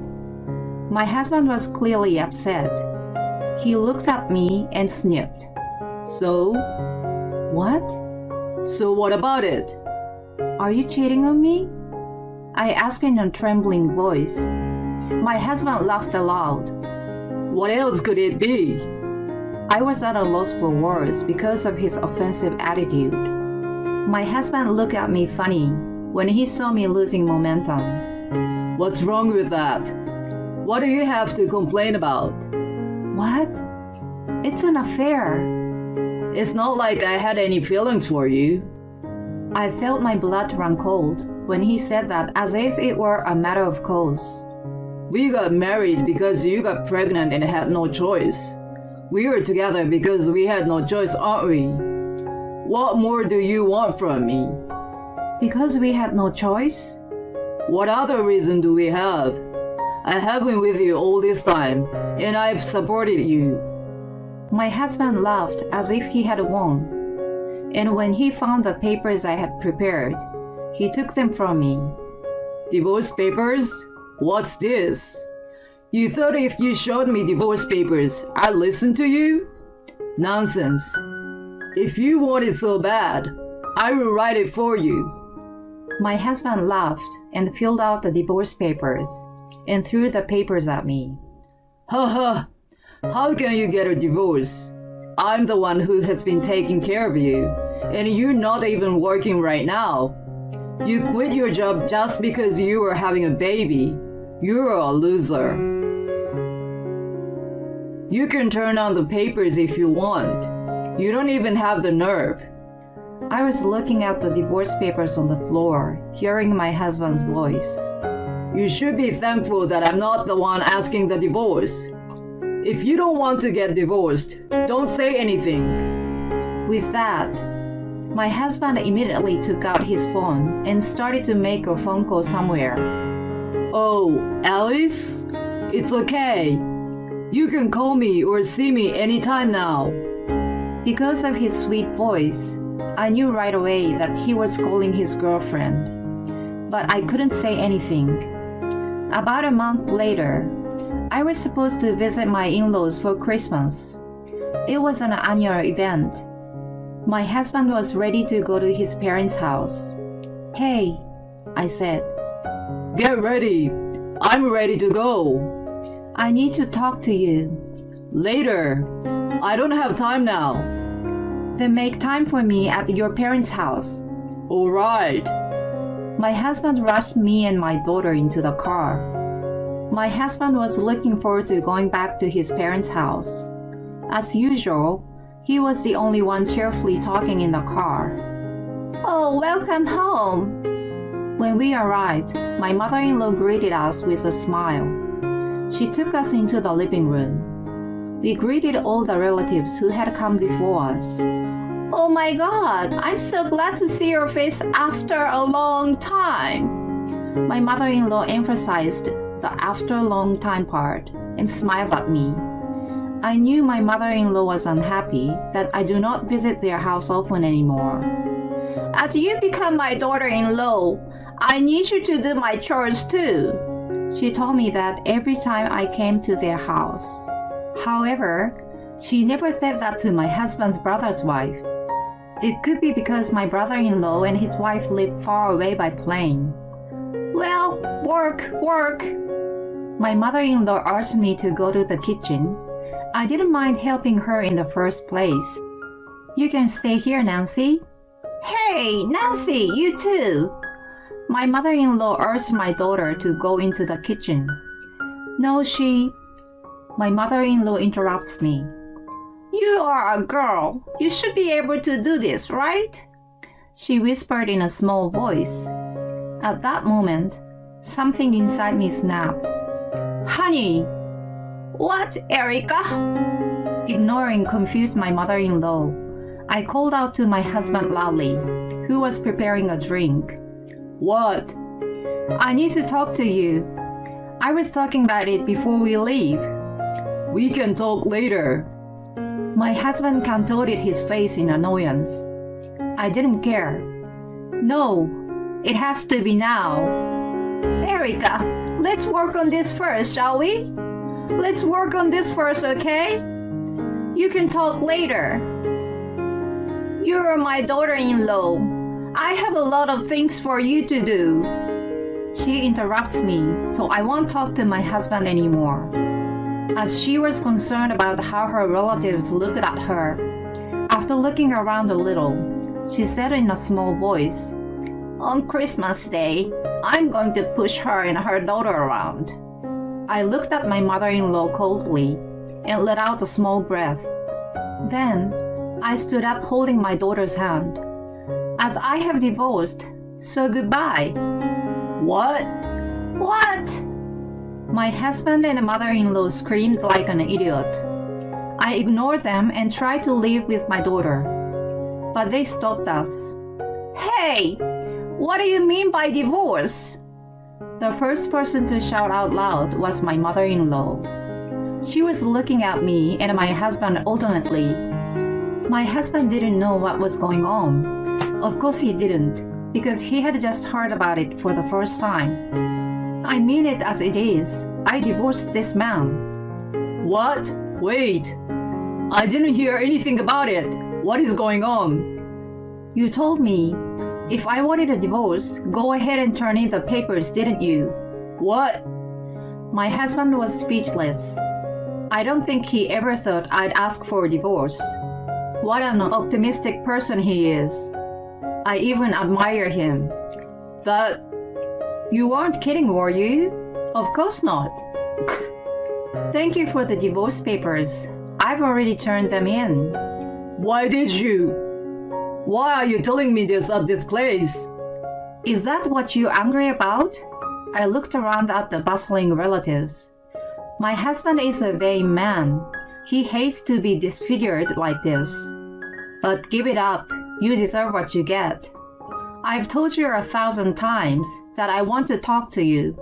My husband was clearly upset. He looked at me and sniffed. So? "What? So what about it? Are you cheating on me?" I asked in a trembling voice. My husband laughed aloud. What else could it be? I was at a loss for words because of his offensive attitude. My husband looked at me funny when he saw me losing momentum. What's wrong with that? What do you have to complain about? "What? It's an affair." It's not like I had any feelings for you. I felt my blood run cold when he said that as if it were a matter of course. We got married because you got pregnant and had no choice. We were together because we had no choice, aren't we? What more do you want from me? Because we had no choice? What other reason do we have? I have been with you all this time, and I've supported you. My husband laughed as if he had won. And when he found the papers I had prepared, he took them from me. Divorce papers? What's this? You thought if you showed me divorce papers, I'd listen to you? Nonsense. If you want it so bad, I will write it for you. My husband laughed and filled out the divorce papers and threw the papers at me. Ha ha! How can you get a divorce? I'm the one who has been taking care of you, and you're not even working right now. You quit your job just because you were having a baby. You're a loser. You can turn on the papers if you want. You don't even have the nerve. I was looking at the divorce papers on the floor, hearing my husband's voice. You should be thankful that I'm not the one asking the divorce. If you don't want to get divorced, don't say anything. With that, my husband immediately took out his phone and started to make a phone call somewhere. Oh, Alice? It's okay. You can call me or see me anytime now. Because of his sweet voice, I knew right away that he was calling his girlfriend, but I couldn't say anything. About a month later, I was supposed to visit my in-laws for Christmas. It was an annual event. My husband was ready to go to his parents' house. Hey, I said. Get ready. I'm ready to go. I need to talk to you. Later. I don't have time now. Then make time for me at your parents' house. All right. My husband rushed me and my daughter into the car. My husband was looking forward to going back to his parents' house. As usual, he was the only one cheerfully talking in the car. Oh, welcome home! When we arrived, my mother-in-law greeted us with a smile. She took us into the living room. We greeted all the relatives who had come before us. Oh my God, I'm so glad to see your face after a long time. My mother-in-law emphasized the after a long time part and smiled at me. I knew my mother-in-law was unhappy that I do not visit their house often anymore. As you become my daughter-in-law, I need you to do my chores too. She told me that every time I came to their house. However, she never said that to my husband's brother's wife. It could be because my brother-in-law and his wife lived far away by plane. Well, work. My mother-in-law asked me to go to the kitchen. I didn't mind helping her in the first place. You can stay here, Nancy. Hey, Nancy, you too. My mother-in-law urged my daughter to go into the kitchen. No, My mother-in-law interrupts me. You are a girl. You should be able to do this, right? She whispered in a small voice. At that moment, something inside me snapped. Honey! What, Erica? Ignoring confused my mother-in-law, I called out to my husband loudly, who was preparing a drink. What? I need to talk to you. I was talking about it before we leave. We can talk later. My husband contorted his face in annoyance. I didn't care. No, it has to be now. Erica, let's work on this first, shall we? Let's work on this first, okay? You can talk later. You're my daughter-in-law. I have a lot of things for you to do. She interrupts me, so I won't talk to my husband anymore. As she was concerned about how her relatives looked at her, after looking around a little, she said in a small voice, On Christmas Day, I'm going to push her and her daughter around. I looked at my mother-in-law coldly and let out a small breath. Then, I stood up holding my daughter's hand. As I have divorced, so goodbye. What? What? My husband and mother-in-law screamed like an idiot. I ignored them and tried to live with my daughter. But they stopped us. Hey, what do you mean by divorce? The first person to shout out loud was my mother-in-law. She was looking at me and my husband alternately. My husband didn't know what was going on. Of course he didn't, because he had just heard about it for the first time. I mean it as it is. I divorced this man. What? Wait. I didn't hear anything about it. What is going on? You told me if I wanted a divorce, go ahead and turn in the papers, didn't you? What? My husband was speechless. I don't think he ever thought I'd ask for a divorce. What an optimistic person he is. I even admire him. That... You weren't kidding, were you? Of course not. Thank you for the divorce papers. I've already turned them in. Why did you? Why are you telling me this at this place? Is that what you're angry about? I looked around at the bustling relatives. My husband is a vain man. He hates to be disfigured like this. But give it up. You deserve what you get. I've told you 1,000 times that I want to talk to you.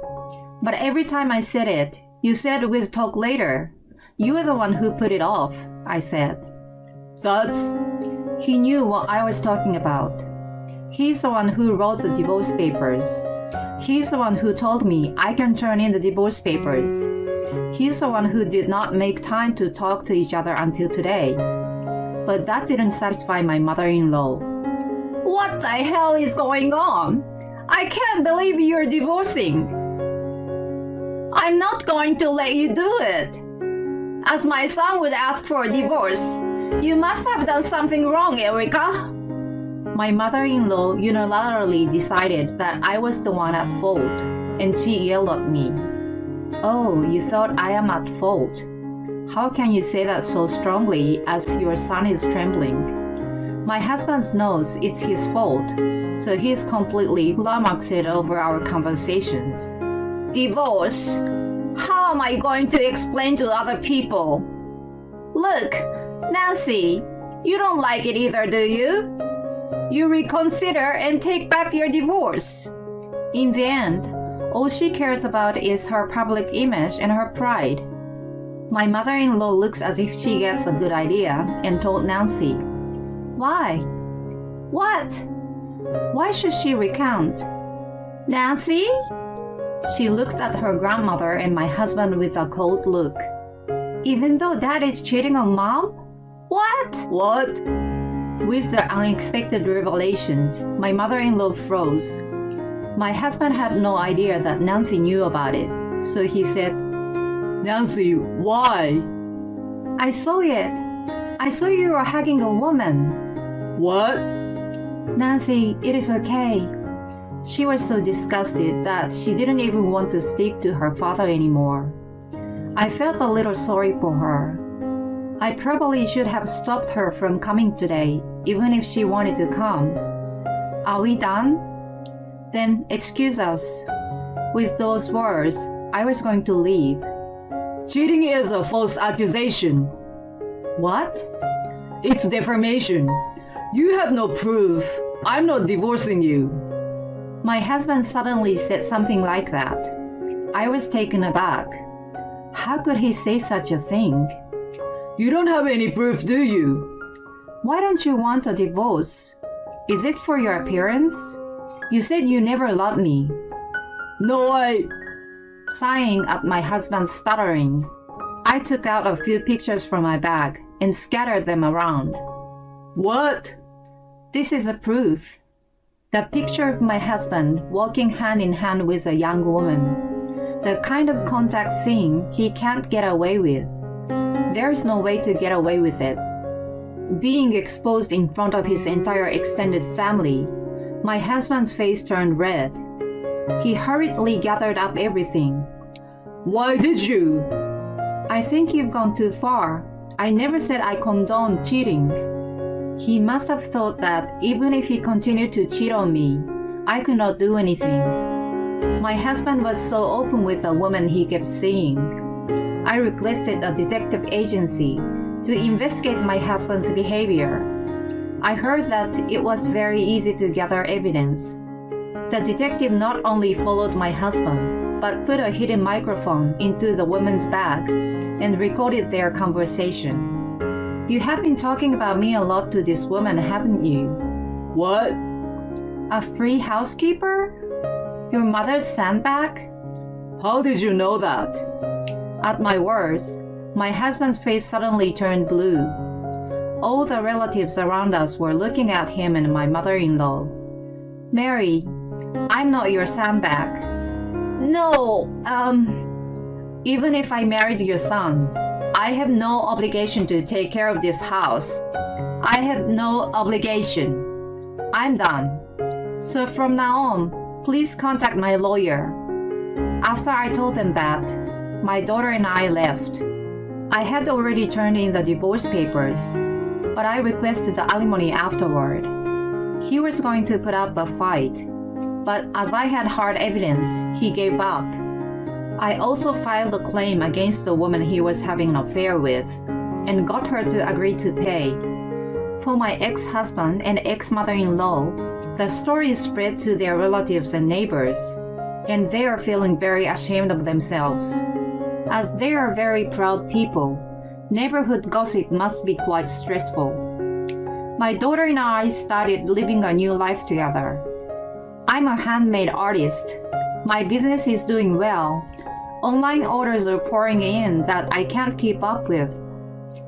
But every time I said it, you said we'd talk later. You're the one who put it off, I said. That's... He knew what I was talking about. He's the one who wrote the divorce papers. He's the one who told me I can turn in the divorce papers. He's the one who did not make time to talk to each other until today. But that didn't satisfy my mother-in-law. What the hell is going on? I can't believe you're divorcing. I'm not going to let you do it. As my son would ask for a divorce, you must have done something wrong, Erica. My mother-in-law unilaterally decided that I was the one at fault, and she yelled at me. Oh, you thought I am at fault? How can you say that so strongly as your son is trembling? My husband knows it's his fault, so he's completely flummoxed over our conversations. Divorce? How am I going to explain to other people? Look, Nancy, you don't like it either, do you? You reconsider and take back your divorce. In the end, all she cares about is her public image and her pride. My mother-in-law looks as if she gets a good idea and told Nancy. Why? What? Why should she recount? Nancy? She looked at her grandmother and my husband with a cold look. Even though Dad is cheating on Mom? What? What? With the unexpected revelations, my mother-in-law froze. My husband had no idea that Nancy knew about it, so he said, Nancy, why? I saw it. I saw you were hugging a woman. What? Nancy, it is okay. She was so disgusted that she didn't even want to speak to her father anymore. I felt a little sorry for her. I probably should have stopped her from coming today, even if she wanted to come. Are we done? Then excuse us. With those words, I was going to leave. Cheating is a false accusation. What? It's defamation. You have no proof. I'm not divorcing you. My husband suddenly said something like that. I was taken aback. How could he say such a thing? You don't have any proof, do you? Why don't you want a divorce? Is it for your appearance? You said you never loved me. No, Sighing at my husband's stuttering, I took out a few pictures from my bag and scattered them around. What? This is a proof. The picture of my husband walking hand in hand with a young woman. The kind of contact scene he can't get away with. There's no way to get away with it. Being exposed in front of his entire extended family, my husband's face turned red. He hurriedly gathered up everything. Why did you? I think you've gone too far. I never said I condone cheating. He must have thought that even if he continued to cheat on me, I could not do anything. My husband was so open with a woman he kept seeing. I requested a detective agency to investigate my husband's behavior. I heard that it was very easy to gather evidence. The detective not only followed my husband, but put a hidden microphone into the woman's bag and recorded their conversation. You have been talking about me a lot to this woman, haven't you? What? A free housekeeper? Your mother's sandbag? How did you know that? At my words, my husband's face suddenly turned blue. All the relatives around us were looking at him and my mother-in-law. Mary, I'm not your sandbag. No, even if I married your son, I have no obligation to take care of this house. I have no obligation. I'm done. So from now on, please contact my lawyer. After I told them that, my daughter and I left. I had already turned in the divorce papers, but I requested the alimony afterward. He was going to put up a fight, but as I had hard evidence, he gave up. I also filed a claim against the woman he was having an affair with and got her to agree to pay. For my ex-husband and ex-mother-in-law, the story spread to their relatives and neighbors, and they are feeling very ashamed of themselves. As they are very proud people, neighborhood gossip must be quite stressful. My daughter and I started living a new life together. I'm a handmade artist. My business is doing well. Online orders are pouring in that I can't keep up with.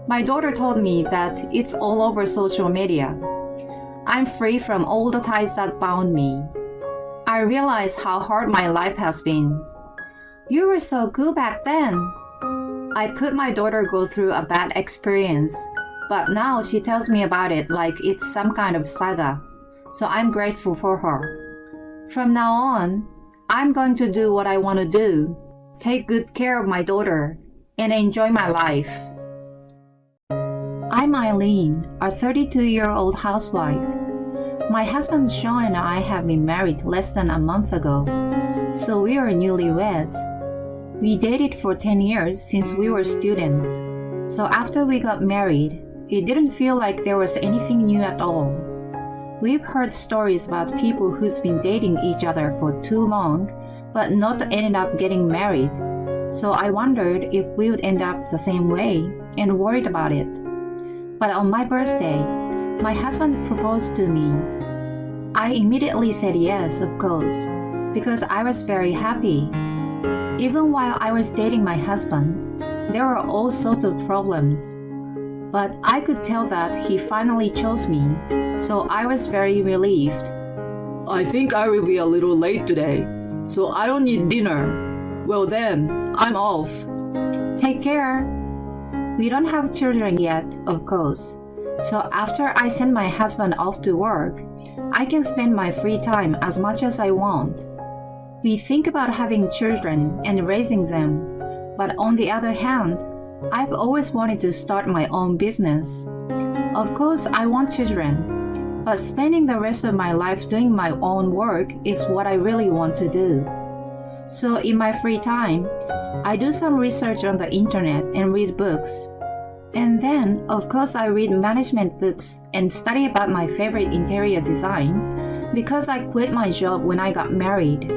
My daughter told me that it's all over social media. I'm free from all the ties that bound me. I realize how hard my life has been. You were so cool back then. I put my daughter go through a bad experience, but now she tells me about it like it's some kind of saga, so I'm grateful for her. From now on, I'm going to do what I want to do, take good care of my daughter, and enjoy my life. I'm Eileen, a 32-year-old housewife. My husband Sean and I have been married less than a month ago, so we are newlyweds. We dated for 10 years since we were students, so after we got married, it didn't feel like there was anything new at all. We've heard stories about people who's been dating each other for too long, but not ended up getting married, so I wondered if we would end up the same way and worried about it. But on my birthday, my husband proposed to me. I immediately said yes, of course, because I was very happy. Even while I was dating my husband, there were all sorts of problems. But I could tell that he finally chose me, so I was very relieved. I think I will be a little late today, so I don't need dinner. Well then, I'm off. Take care. We don't have children yet, of course. So after I send my husband off to work, I can spend my free time as much as I want. We think about having children and raising them, but on the other hand, I've always wanted to start my own business. Of course, I want children, but spending the rest of my life doing my own work is what I really want to do. So in my free time, I do some research on the internet and read books. And then, of course, I read management books and study about my favorite interior design because I quit my job when I got married.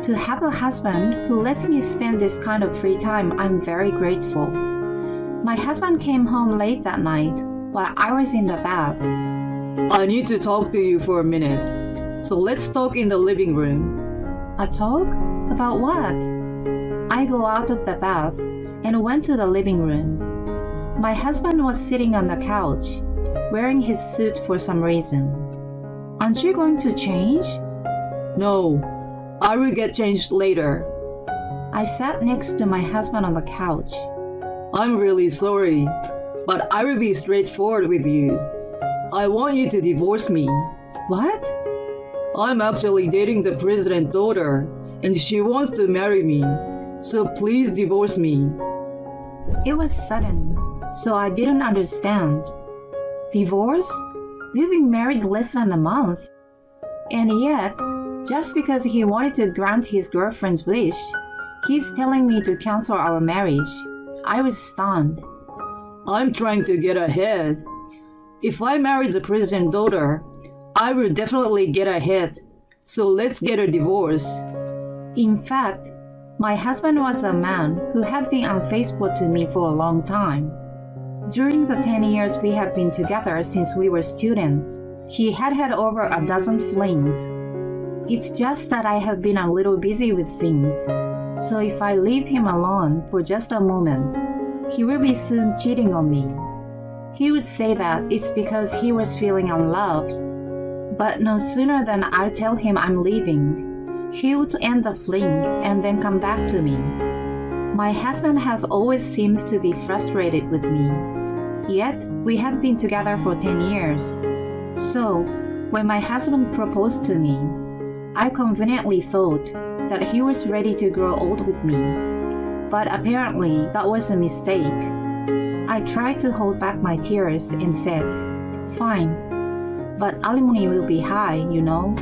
To have a husband who lets me spend this kind of free time, I'm very grateful. My husband came home late that night while I was in the bath. I need to talk to you for a minute, so let's talk in the living room. A talk? About what? I go out of the bath and went to the living room. My husband was sitting on the couch, wearing his suit for some reason. Aren't you going to change? No, I will get changed later. I sat next to my husband on the couch. I'm really sorry, but I will be straightforward with you. I want you to divorce me. What? I'm actually dating the president's daughter, and she wants to marry me. So please divorce me. It was sudden, so I didn't understand. Divorce? We've been married less than a month. And yet, just because he wanted to grant his girlfriend's wish, he's telling me to cancel our marriage. I was stunned. I'm trying to get ahead. If I marry the president's daughter, I will definitely get ahead. So let's get a divorce. In fact, my husband was a man who had been unfaithful to me for a long time. During the 10 years we have been together since we were students, he had had over a dozen flings. It's just that I have been a little busy with things, so if I leave him alone for just a moment, he will be soon cheating on me. He would say that it's because he was feeling unloved, but no sooner than I'll tell him I'm leaving, he would end the fling and then come back to me. My husband has always seemed to be frustrated with me, yet we had been together for 10 years. So, when my husband proposed to me, I conveniently thought that he was ready to grow old with me, but apparently that was a mistake. I tried to hold back my tears and said, "Fine, but alimony will be high, you know."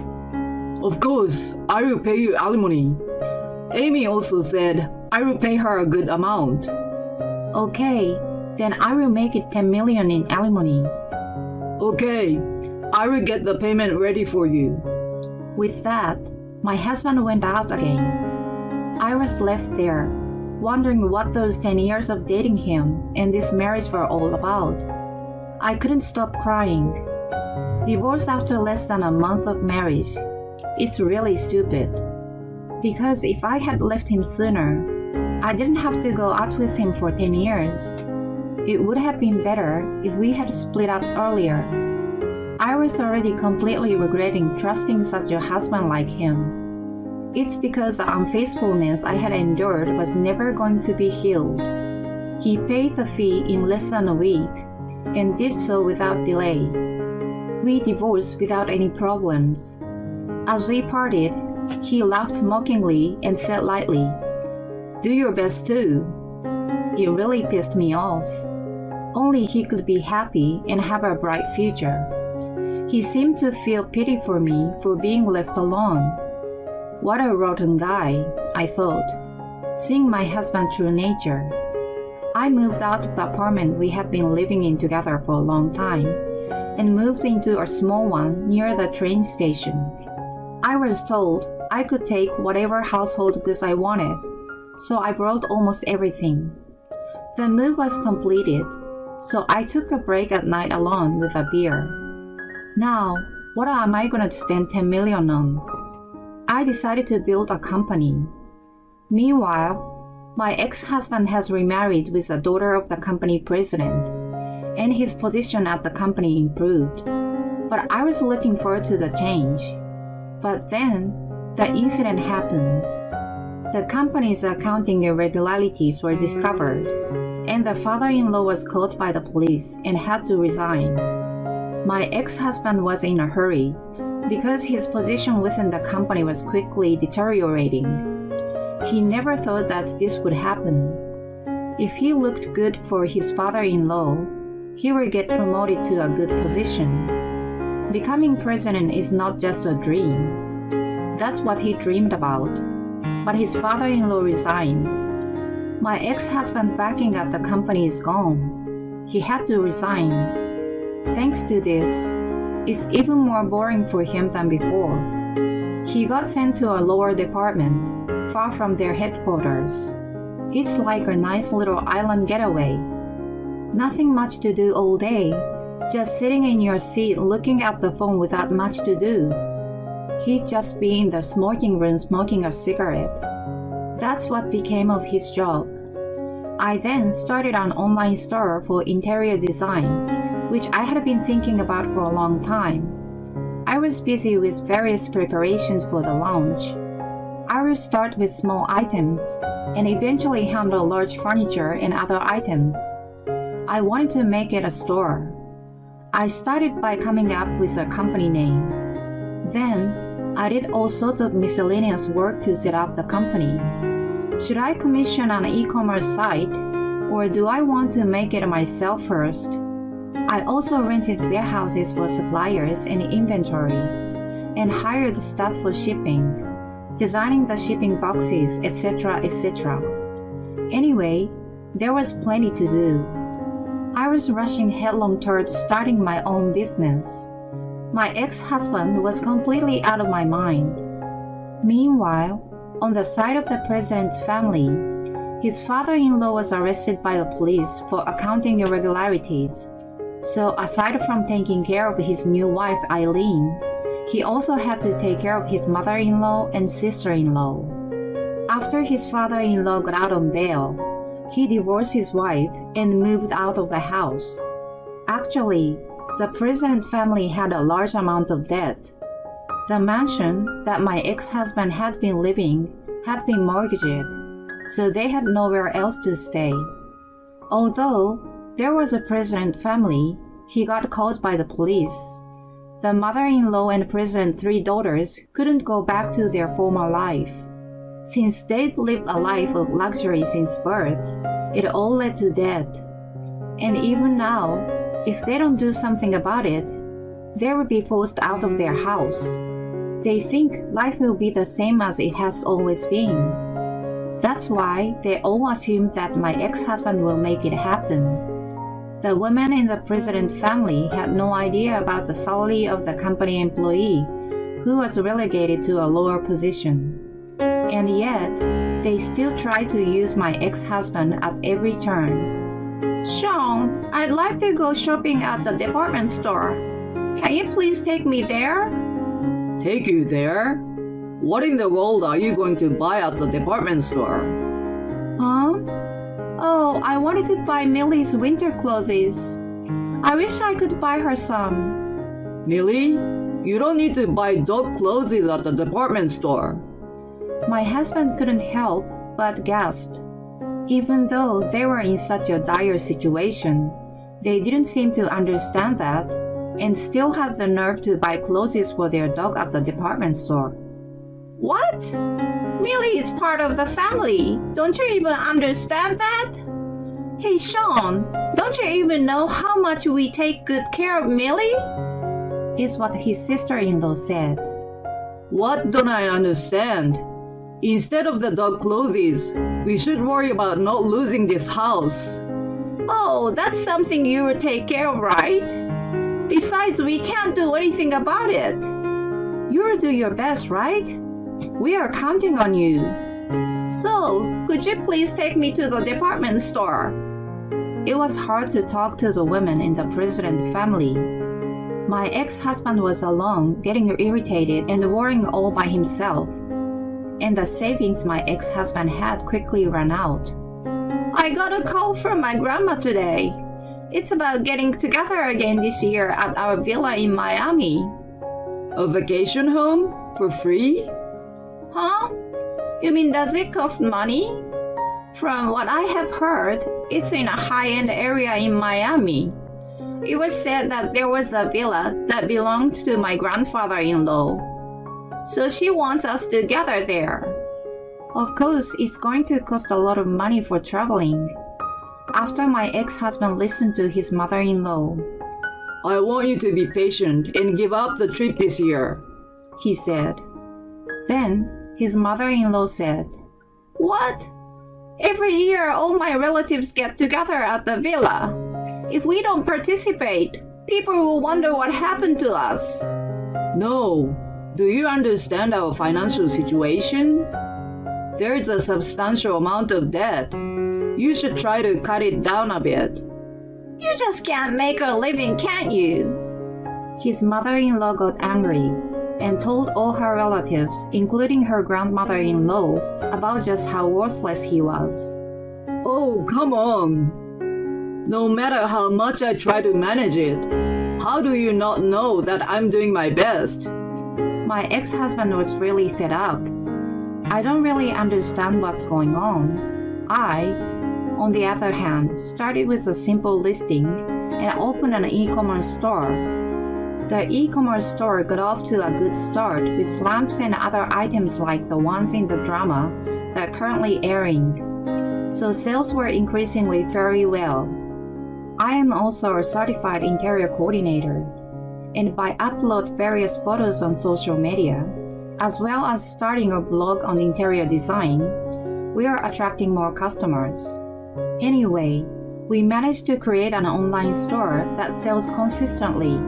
Of course, I will pay you alimony. Amy also said I will pay her a good amount. Okay, then I will make it 10 million in alimony. Okay, I will get the payment ready for you. With that, my husband went out again. I was left there, wondering what those 10 years of dating him and this marriage were all about. I couldn't stop crying. Divorce after less than a month of marriage. It's really stupid. Because if I had left him sooner, I didn't have to go out with him for 10 years. It would have been better if we had split up earlier. I was already completely regretting trusting such a husband like him. It's because the unfaithfulness I had endured was never going to be healed. He paid the fee in less than a week and did so without delay. We divorced without any problems. As we parted, he laughed mockingly and said lightly, "Do your best too." It really pissed me off. Only he could be happy and have a bright future. He seemed to feel pity for me for being left alone. What a rotten guy, I thought, seeing my husband's true nature. I moved out of the apartment we had been living in together for a long time and moved into a small one near the train station. I was told I could take whatever household goods I wanted, so I brought almost everything. The move was completed, so I took a break at night alone with a beer. Now, what am I going to spend 10 million on? I decided to build a company. Meanwhile, my ex-husband has remarried with the daughter of the company president, and his position at the company improved. But I was looking forward to the change. But then, the incident happened. The company's accounting irregularities were discovered, and the father-in-law was caught by the police and had to resign. My ex-husband was in a hurry because his position within the company was quickly deteriorating. He never thought that this would happen. If he looked good for his father-in-law, he would get promoted to a good position. Becoming president is not just a dream. That's what he dreamed about. But his father-in-law resigned. My ex-husband's backing at the company is gone. He had to resign. Thanks to this, it's even more boring for him than before. He got sent to a lower department, far from their headquarters. It's like a nice little island getaway. Nothing much to do all day, just sitting in your seat looking at the phone without much to do. He'd just be in the smoking room smoking a cigarette. That's what became of his job. I then started an online store for interior design, which I had been thinking about for a long time. I was busy with various preparations for the launch. I will start with small items and eventually handle large furniture and other items. I wanted to make it a store. I started by coming up with a company name. Then, I did all sorts of miscellaneous work to set up the company. Should I commission an e-commerce site, or do I want to make it myself first? I also rented warehouses for suppliers and inventory, and hired staff for shipping, designing the shipping boxes, etc., etc. Anyway, there was plenty to do. I was rushing headlong towards starting my own business. My ex-husband was completely out of my mind. Meanwhile, on the side of the president's family, his father-in-law was arrested by the police for accounting irregularities. So aside from taking care of his new wife Eileen, he also had to take care of his mother-in-law and sister-in-law. After his father-in-law got out on bail, he divorced his wife and moved out of the house. Actually, the president family had a large amount of debt. The mansion that my ex-husband had been living had been mortgaged, so they had nowhere else to stay. Although there was a president family, he got caught by the police. The mother-in-law and president's 3 daughters couldn't go back to their former life. Since they'd lived a life of luxury since birth, it all led to debt. And even now, if they don't do something about it, they will be forced out of their house. They think life will be the same as it has always been. That's why they all assume that my ex-husband will make it happen. The women in the president family had no idea about the salary of the company employee, who was relegated to a lower position. And yet, they still try to use my ex-husband at every turn. Sean, I'd like to go shopping at the department store. Can you please take me there? Take you there? What in the world are you going to buy at the department store? Huh? Oh, I wanted to buy Millie's winter clothes. I wish I could buy her some. Millie, you don't need to buy dog clothes at the department store. My husband couldn't help but gasp. Even though they were in such a dire situation, they didn't seem to understand that and still had the nerve to buy clothes for their dog at the department store. What? Millie is part of the family. Don't you even understand that? Hey Sean, don't you even know how much we take good care of Millie? Is what his sister-in-law said. What don't I understand? Instead of the dog clothes, we should worry about not losing this house. Oh, that's something you will take care of, right? Besides, we can't do anything about it. You'll do your best, right? We are counting on you. So, could you please take me to the department store? It was hard to talk to the women in the president family. My ex-husband was alone, getting irritated and worrying all by himself. And the savings my ex-husband had quickly ran out. I got a call from my grandma today. It's about getting together again this year at our villa in Miami. A vacation home? For free? Huh? You mean does it cost money? From what I have heard, it's in a high-end area in Miami. It was said that there was a villa that belonged to my grandfather-in-law. So she wants us to gather there. Of course, it's going to cost a lot of money for traveling. After my ex-husband listened to his mother-in-law, I want you to be patient and give up the trip this year, he said. Then his mother-in-law said, What? Every year all my relatives get together at the villa. If we don't participate, people will wonder what happened to us. No. Do you understand our financial situation? There is a substantial amount of debt. You should try to cut it down a bit. You just can't make a living, can't you? His mother-in-law got angry and told all her relatives, including her grandmother-in-law, about just how worthless he was. Oh, come on. No matter how much I try to manage it, how do you not know that I'm doing my best? My ex-husband was really fed up. I don't really understand what's going on. I, on the other hand, started with a simple listing and opened an e-commerce store. The e-commerce store got off to a good start with lamps and other items like the ones in the drama that are currently airing. So sales were increasingly very well. I am also a certified interior coordinator, and by upload various photos on social media, as well as starting a blog on interior design, we are attracting more customers. Anyway, We managed to create an online store that sells consistently.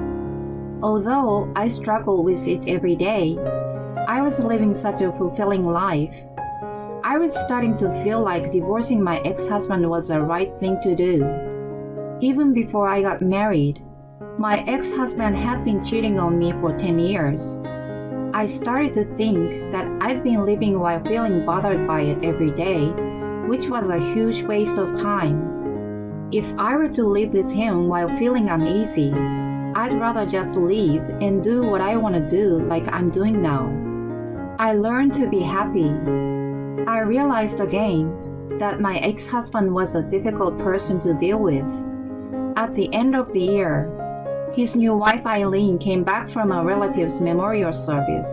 Although I struggle with it every day, I was living such a fulfilling life. I was starting to feel like divorcing my ex-husband was the right thing to do. Even before I got married, my ex-husband had been cheating on me for 10 years. I started to think that I'd been living while feeling bothered by it every day, which was a huge waste of time. If I were to live with him while feeling uneasy, I'd rather just leave and do what I want to do like I'm doing now. I learned to be happy. I realized again that my ex-husband was a difficult person to deal with. At the end of the year, his new wife Eileen came back from a relative's memorial service,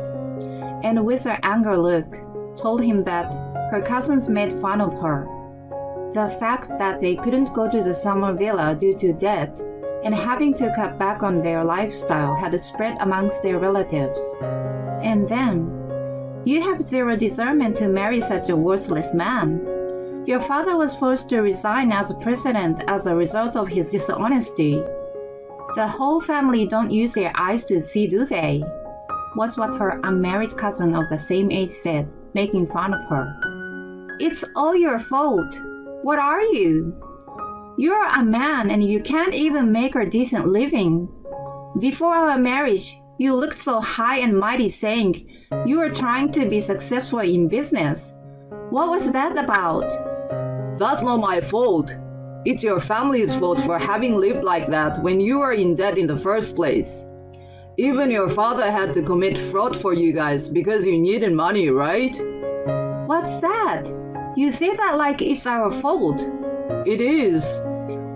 and with an angry look, told him that her cousins made fun of her. The fact that they couldn't go to the summer villa due to debt and having to cut back on their lifestyle had spread amongst their relatives. And then, you have zero discernment to marry such a worthless man. Your father was forced to resign as president as a result of his dishonesty. The whole family don't use their eyes to see, do they? Was what her unmarried cousin of the same age said, making fun of her. It's all your fault. What are you? You're a man and you can't even make a decent living. Before our marriage, you looked so high and mighty saying you were trying to be successful in business. What was that about? That's not my fault. It's your family's fault for having lived like that when you were in debt in the first place. Even your father had to commit fraud for you guys because you needed money, right? What's that? You say that like it's our fault. It is.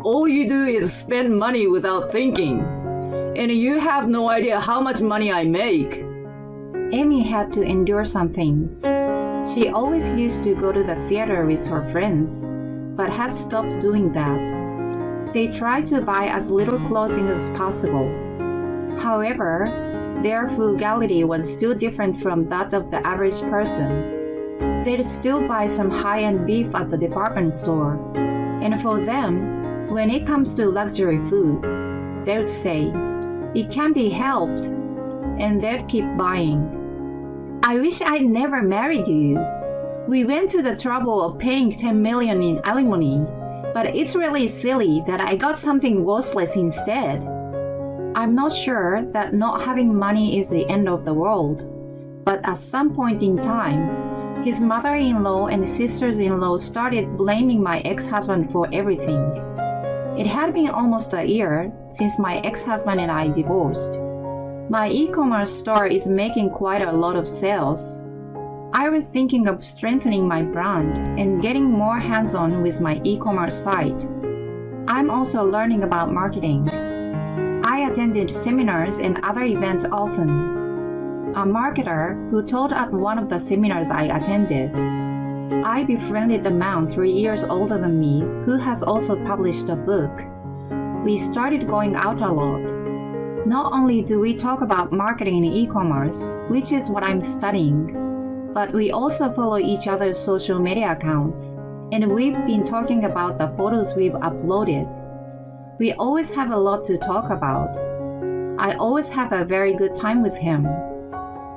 All you do is spend money without thinking. And you have no idea how much money I make. Amy had to endure some things. She always used to go to the theater with her friends, but had stopped doing that. They tried to buy as little clothing as possible. However, their frugality was still different from that of the average person. They'd still buy some high-end beef at the department store. And for them, when it comes to luxury food, they'd say, "It can be helped," and they'd keep buying. I wish I'd never married you. We went to the trouble of paying $10 million in alimony, but it's really silly that I got something worthless instead. I'm not sure that not having money is the end of the world, but at some point in time, his mother-in-law and sisters-in-law started blaming my ex-husband for everything. It had been almost a year since my ex-husband and I divorced. My e-commerce store is making quite a lot of sales. I was thinking of strengthening my brand and getting more hands-on with my e-commerce site. I'm also learning about marketing. I attended seminars and other events often. A marketer who taught at one of the seminars I attended. I befriended a man 3 years older than me who has also published a book. We started going out a lot. Not only do we talk about marketing and e-commerce, which is what I'm studying, but we also follow each other's social media accounts, and we've been talking about the photos we've uploaded. We always have a lot to talk about. I always have a very good time with him.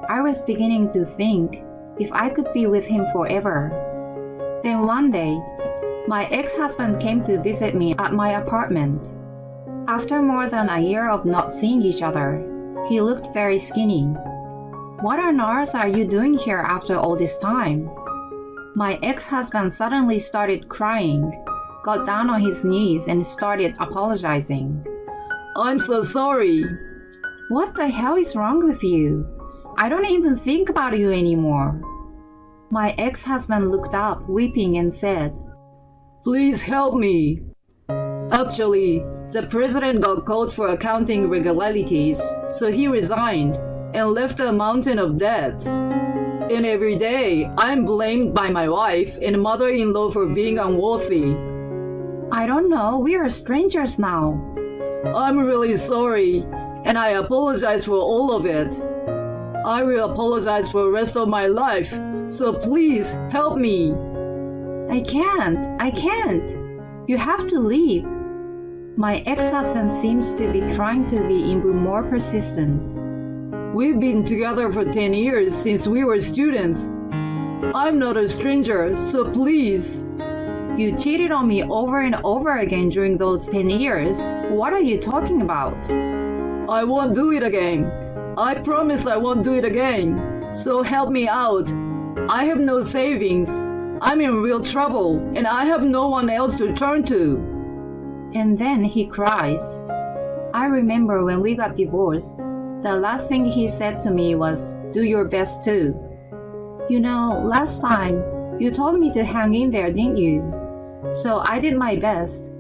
I was beginning to think if I could be with him forever. Then one day, my ex-husband came to visit me at my apartment. After more than a year of not seeing each other, he looked very skinny. What on earth are you doing here after all this time? My ex-husband suddenly started crying, got down on his knees and started apologizing. I'm so sorry. What the hell is wrong with you? I don't even think about you anymore. My ex-husband looked up, weeping, and said, Please help me. Actually, the president got caught for accounting irregularities, so he resigned and left a mountain of debt. And every day, I'm blamed by my wife and mother-in-law for being unworthy. I don't know, we are strangers now. I'm really sorry, and I apologize for all of it. I will apologize for the rest of my life, so please help me. I can't. You have to leave. My ex-husband seems to be trying to be even more persistent. We've been together for 10 years since we were students. I'm not a stranger, so please. You cheated on me over and over again during those 10 years. What are you talking about? I won't do it again. I promise I won't do it again. So help me out. I have no savings. I'm in real trouble, and I have no one else to turn to. And then he cries. I remember when we got divorced, the last thing he said to me was, "Do your best too." You know, last time, you told me to hang in there, didn't you? So I did my best.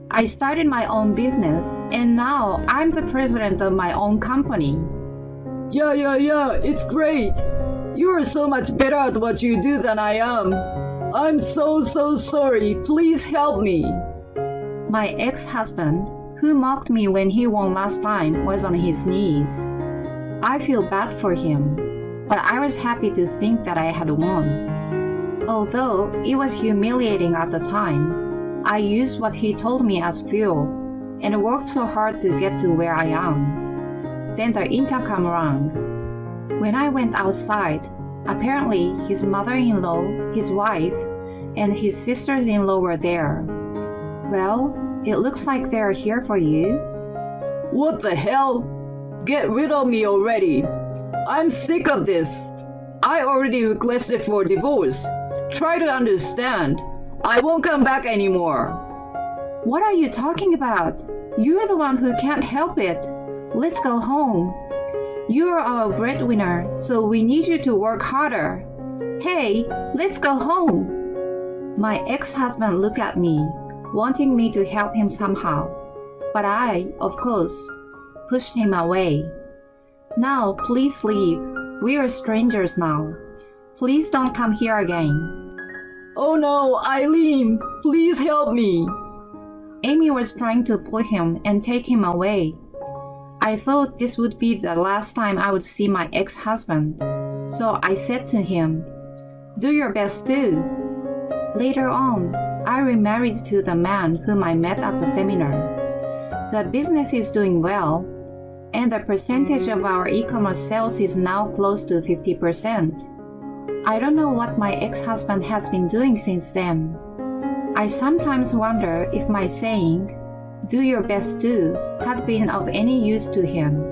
I started my own business, and now I'm the president of my own company. Yeah, it's great. You are so much better at what you do than I am. I'm so sorry. Please help me. My ex-husband, who mocked me when he won last time, was on his knees. I feel bad for him, but I was happy to think that I had won. Although it was humiliating at the time, I used what he told me as fuel and worked so hard to get to where I am. Then the intercom rang. When I went outside, apparently his mother-in-law, his wife, and his sisters-in-law were there. Well, it looks like they're here for you. What the hell? Get rid of me already. I'm sick of this. I already requested for divorce. Try to understand. I won't come back anymore. What are you talking about? You're the one who can't help it. Let's go home. You're our breadwinner, so we need you to work harder. Hey, let's go home. My ex-husband looked at me, wanting me to help him somehow. But I, of course, pushed him away. Now, please leave. We are strangers now. Please don't come here again. Oh no, Eileen, please help me. Amy was trying to pull him and take him away. I thought this would be the last time I would see my ex-husband. So I said to him, "Do your best too." Later on, I remarried to the man whom I met at the seminar. The business is doing well, and the percentage of our e-commerce sales is now close to 50%. I don't know what my ex-husband has been doing since then. I sometimes wonder if my saying, "Do your best too," had been of any use to him.